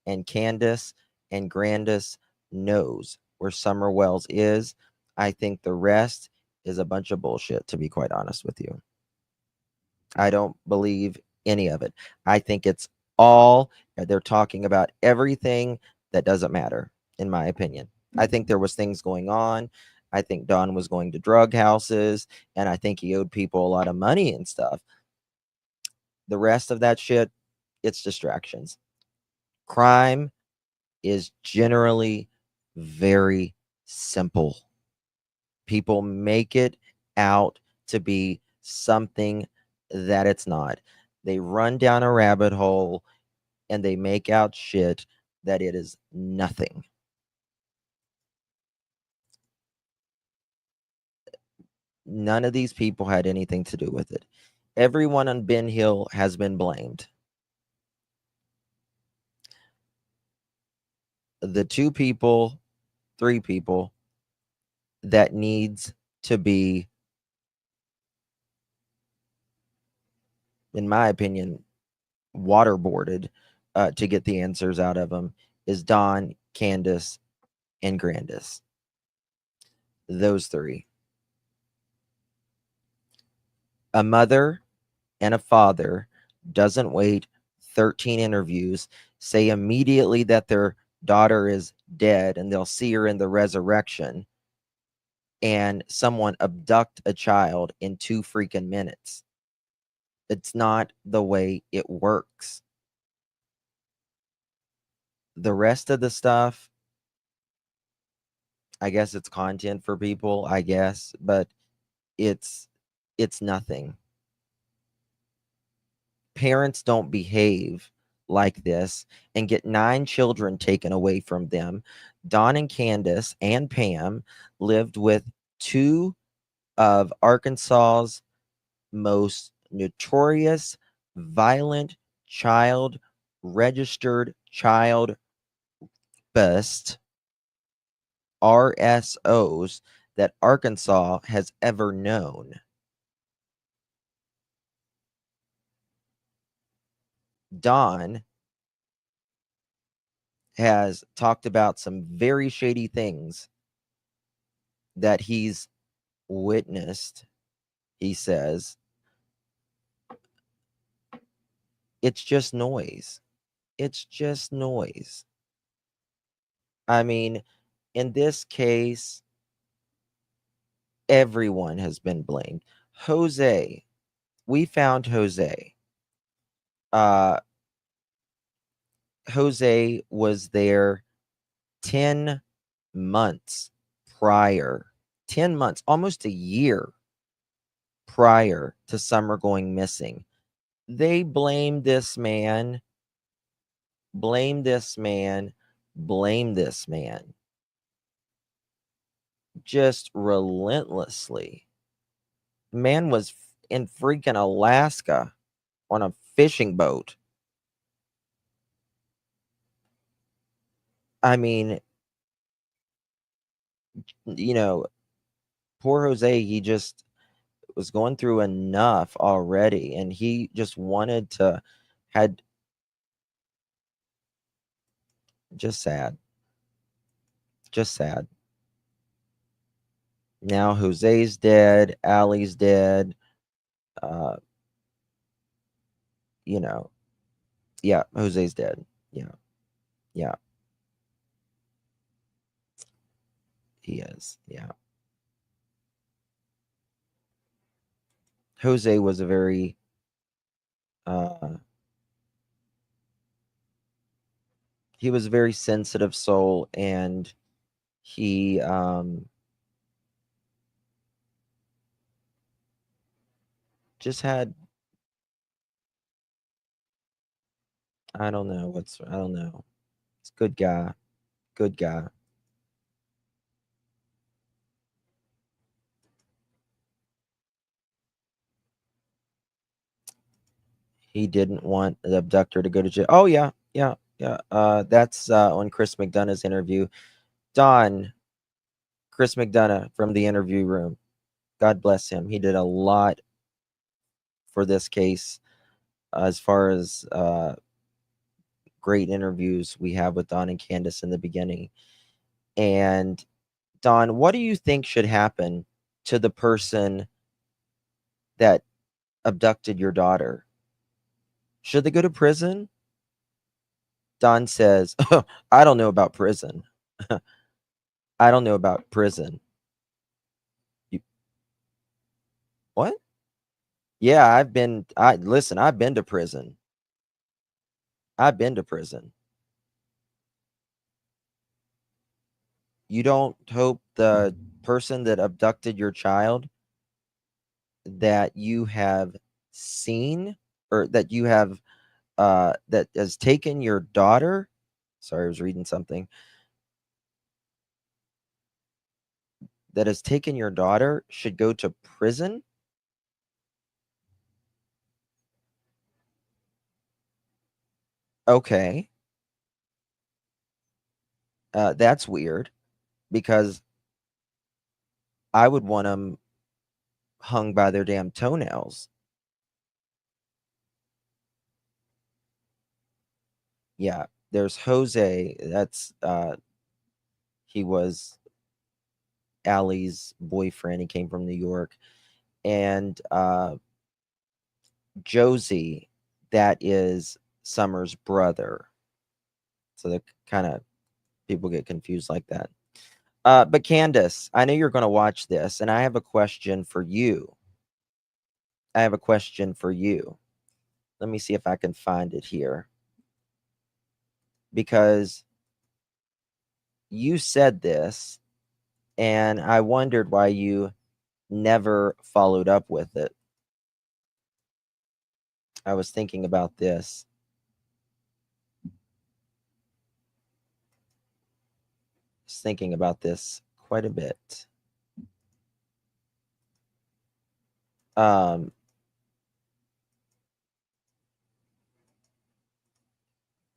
and Candace and Grandis knows where Summer Wells is. I think the rest is a bunch of bullshit, to be quite honest with you. I don't believe any of it. I think it's all, they're talking about everything that doesn't matter, in my opinion. I think there was things going on. I think Don was going to drug houses, and I think he owed people a lot of money and stuff. The rest of that shit, it's distractions. Crime is generally very simple. People make it out to be something that it's not. They run down a rabbit hole and they make out shit that it is nothing. None of these people had anything to do with it. Everyone on Ben Hill has been blamed. The 2 people, 3 people that needs to be, in my opinion, waterboarded to get the answers out of them is Don, Candace, and Grandis. Those 3. A mother and a father doesn't wait 13 interviews, say immediately that their daughter is dead and they'll see her in the resurrection, and someone abduct a child in 2 freaking minutes. It's not the way it works. The rest of the stuff, I guess it's content for people, I guess, but it's nothing. Parents don't behave like this and get 9 children taken away from them. Don and Candace and Pam lived with 2 of Arkansas's most notorious violent child registered child bust RSOs that Arkansas has ever known. Don has talked about some very shady things that he's witnessed. He says it's just noise. It's just noise. I mean, in this case, everyone has been blamed. Jose, we found Jose. Jose was there 10 months prior, 10 months, almost a year prior to Summer going missing. They blame this man, blame this man, blame this man. Just relentlessly. Man was in freaking Alaska on a fishing boat. I mean, you know, poor Jose, he just was going through enough already, and he just wanted to, had, just sad. Just sad. Now Jose's dead, Allie's dead. You know, yeah, Jose's dead. Yeah. Yeah. He is. Yeah. Jose was a very he was a very sensitive soul, and he just had, I don't know. It's a good guy. Good guy. He didn't want the abductor to go to jail. Oh yeah, yeah, yeah. That's on Chris McDonough's interview. Don, Chris McDonough from the interview room. God bless him. He did a lot for this case, as far as great interviews we have with Don and Candace in the beginning. And Don, what do you think should happen to the person that abducted your daughter? Should they go to prison? Don says, oh, I don't know about prison. I don't know about prison. What? Yeah, I've been to prison. I've been to prison. You don't hope the person that abducted your child, that you have seen, or that you have that has taken your daughter, sorry, I was reading something, that has taken your daughter should go to prison? Okay. That's weird, because I would want them hung by their damn toenails. Yeah, there's Jose. That's he was Allie's boyfriend. He came from New York. And Josie, that is Summer's brother. So the kind of people get confused like that. But Candace, I know you're going to watch this, and I have a question for you. Let me see if I can find it here. Because you said this, and I wondered why you never followed up with it. I was thinking about this. Thinking about this quite a bit.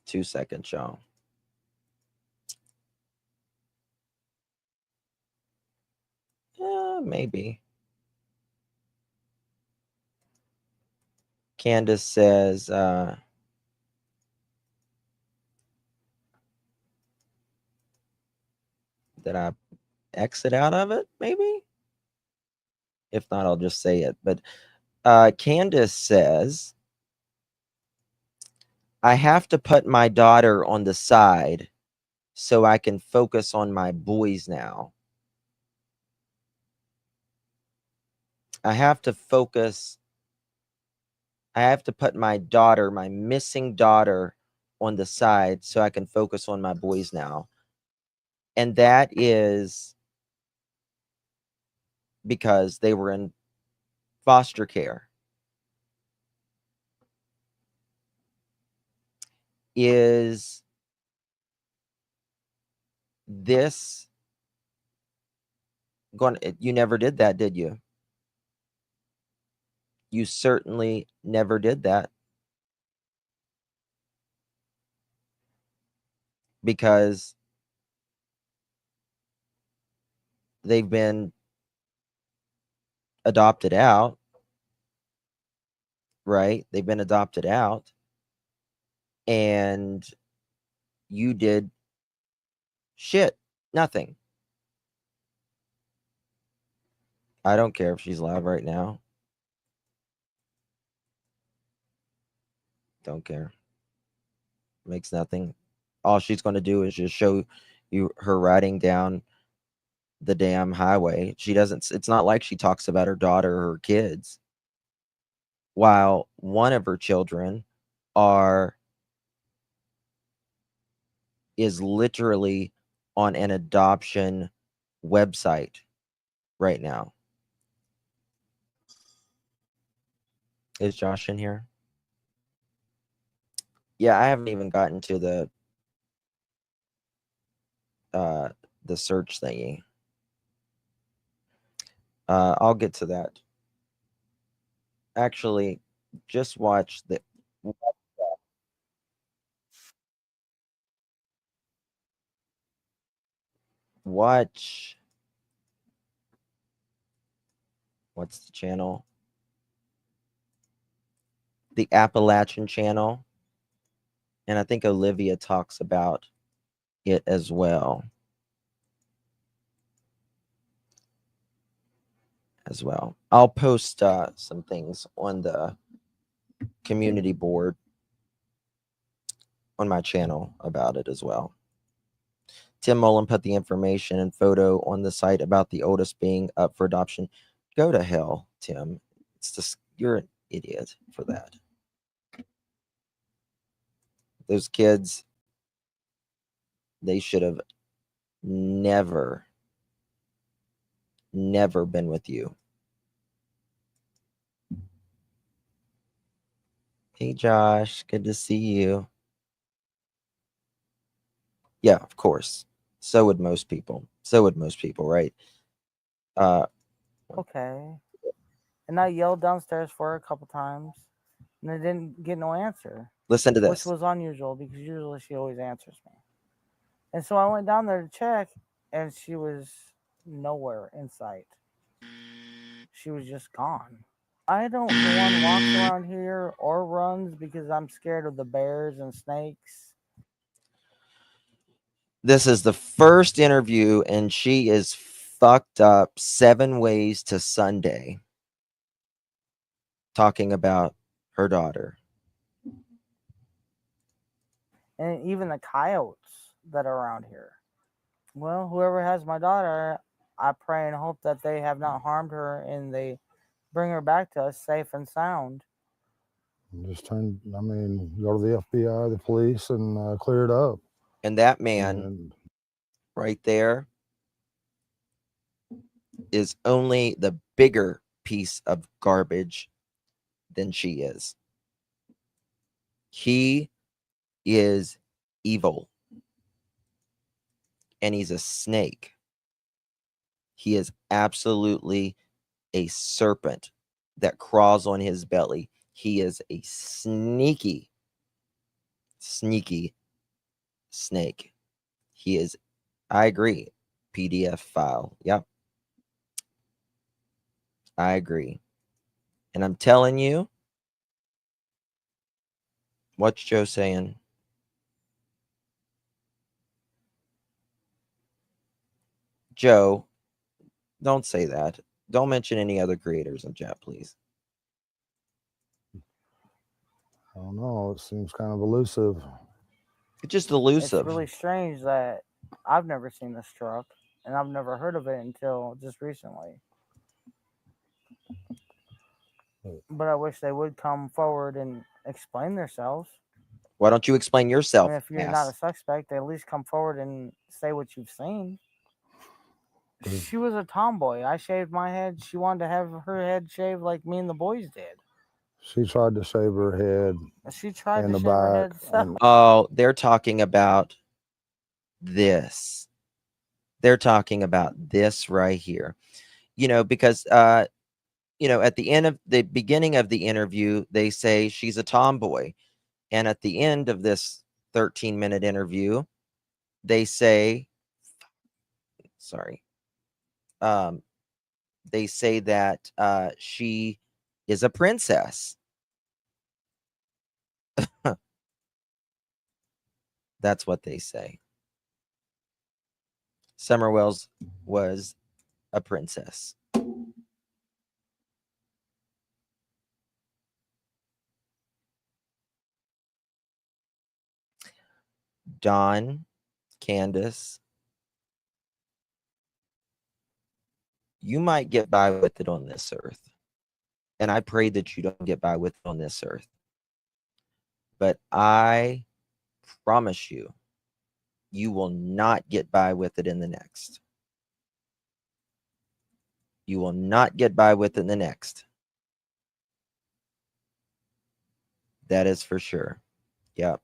2 seconds, y'all. Maybe. Candace says, that I exit out of it, maybe? If not, I'll just say it. But Candace says, I have to put my daughter on the side so I can focus on my boys now. I have to put my daughter, my missing daughter, on the side so I can focus on my boys now. And that is because they were in foster care. Is this going? You never did that, did you? You certainly never did that. Because they've been adopted out, right? They've been adopted out, and you did shit, nothing. I don't care if she's live right now. Don't care. Makes nothing. All she's going to do is just show you her riding down the damn highway. She doesn't, it's not like she talks about her daughter or her kids, while one of her children is literally on an adoption website right now. Is Josh in here? Yeah, I haven't even gotten to the search thingy. I'll get to that. Actually, just watch the watch. What's the channel? The Appalachian channel. And I think Olivia talks about it as well. I'll post some things on the community board on my channel about it as well. Tim Mullen put the information and photo on the site about the oldest being up for adoption. Go to hell, Tim. It's just, you're an idiot for that. Those kids, they should have never been with you. Hey, Josh, good to see you. Yeah, of course. So would most people, right? Okay. And I yelled downstairs for her a couple times, and I didn't get no answer. Listen to this. Which was unusual because usually she always answers me. And so I went down there to check, and she was nowhere in sight. She was just gone. I don't one walks around here or runs because I'm scared of the bears and snakes. This is the first interview, and she is fucked up 7 ways to Sunday, talking about her daughter. And even the coyotes that are around here. Well, whoever has my daughter, I pray and hope that they have not harmed her and they bring her back to us safe and sound. Just go to the FBI, the police, and clear it up. And that man And right there is only the bigger piece of garbage than she is. He is evil. And he's a snake. He is absolutely a serpent that crawls on his belly. He is a sneaky snake. He is, I agree, PDF file. Yep. I agree. And I'm telling you, what's Joe saying? Joe, don't say that. Don't mention any other creators in chat, please. I don't know. It seems kind of elusive. It's just elusive. It's really strange that I've never seen this truck and I've never heard of it until just recently. But I wish they would come forward and explain themselves. Why don't you explain yourself? If you're not a suspect, at least come forward and say what you've seen. She was a tomboy. I shaved my head. She wanted to have her head shaved like me and the boys did. She tried to shave her head. She tried in to the shave her back. head. Oh, they're talking about this. They're talking about this right here. Because at the end of the beginning of the interview, they say she's a tomboy. And at the end of this 13-minute interview, they say, they say that she is a princess. That's what they say. Summer Wells was a princess. Dawn, Candace, you might get by with it on this earth. And I pray that you don't get by with it on this earth. But I promise you, you will not get by with it in the next. You will not get by with it in the next. That is for sure. Yep.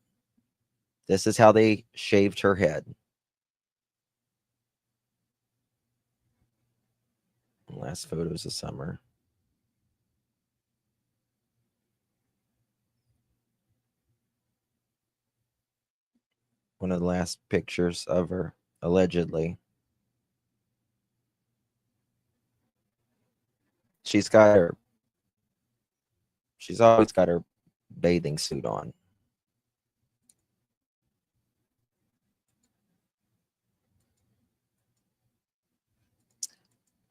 This is how they shaved her head. Last photos of Summer. One of the last pictures of her, allegedly. She's always got her bathing suit on.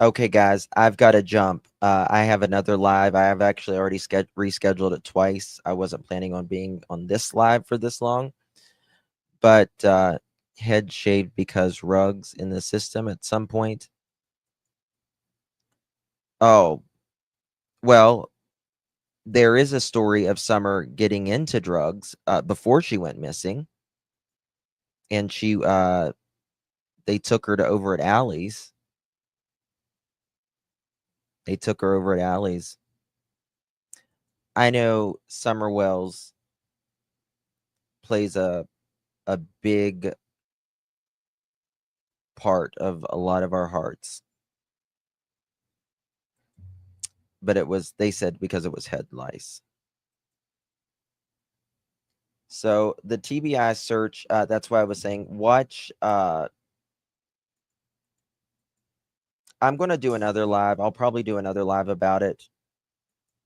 Okay, guys, I've got to jump. I have another live. I have actually already rescheduled it twice. I wasn't planning on being on this live for this long. But head shaved because rugs in the system at some point. Oh, well, there is a story of Summer getting into drugs before she went missing. And they took her to over at Allie's. They took her over at Allie's. I know Summer Wells plays a big part of a lot of our hearts. But they said because it was head lice. So the TBI search, that's why I was saying, watch. I'm going to do another live. I'll probably do another live about it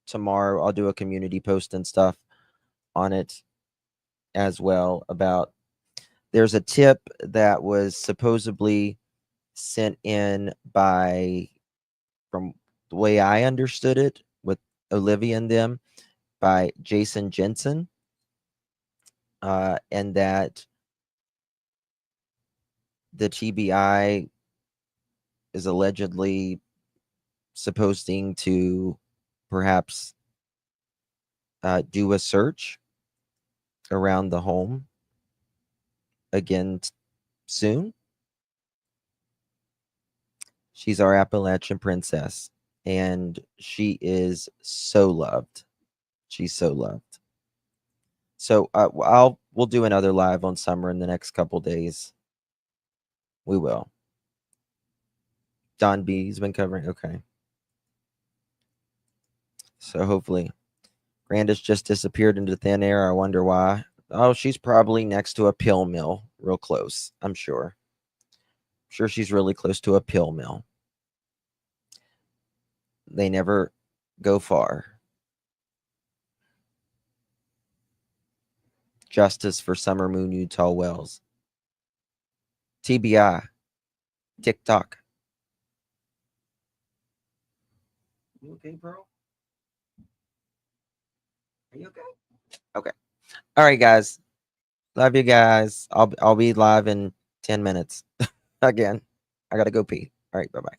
tomorrow. I'll do a community post and stuff on it as well about, there's a tip that was supposedly sent in from the way I understood it with Olivia and them, by Jason Jensen. And that the TBI is allegedly supposing to perhaps do a search around the home again soon. She's our Appalachian princess, and she is so loved. She's so loved. So we'll do another live on Summer in the next couple days. We will. Don B's been covering. Okay. So hopefully, Grandis just disappeared into thin air. I wonder why. Oh, she's probably next to a pill mill, real close. I'm sure. She's really close to a pill mill. They never go far. Justice for Summer Moon Utah Wells. TBI. TikTok. You okay, bro? Are you okay? Okay. All right, guys. Love you guys. I'll be live in 10 minutes. Again. I gotta go pee. All right, bye-bye.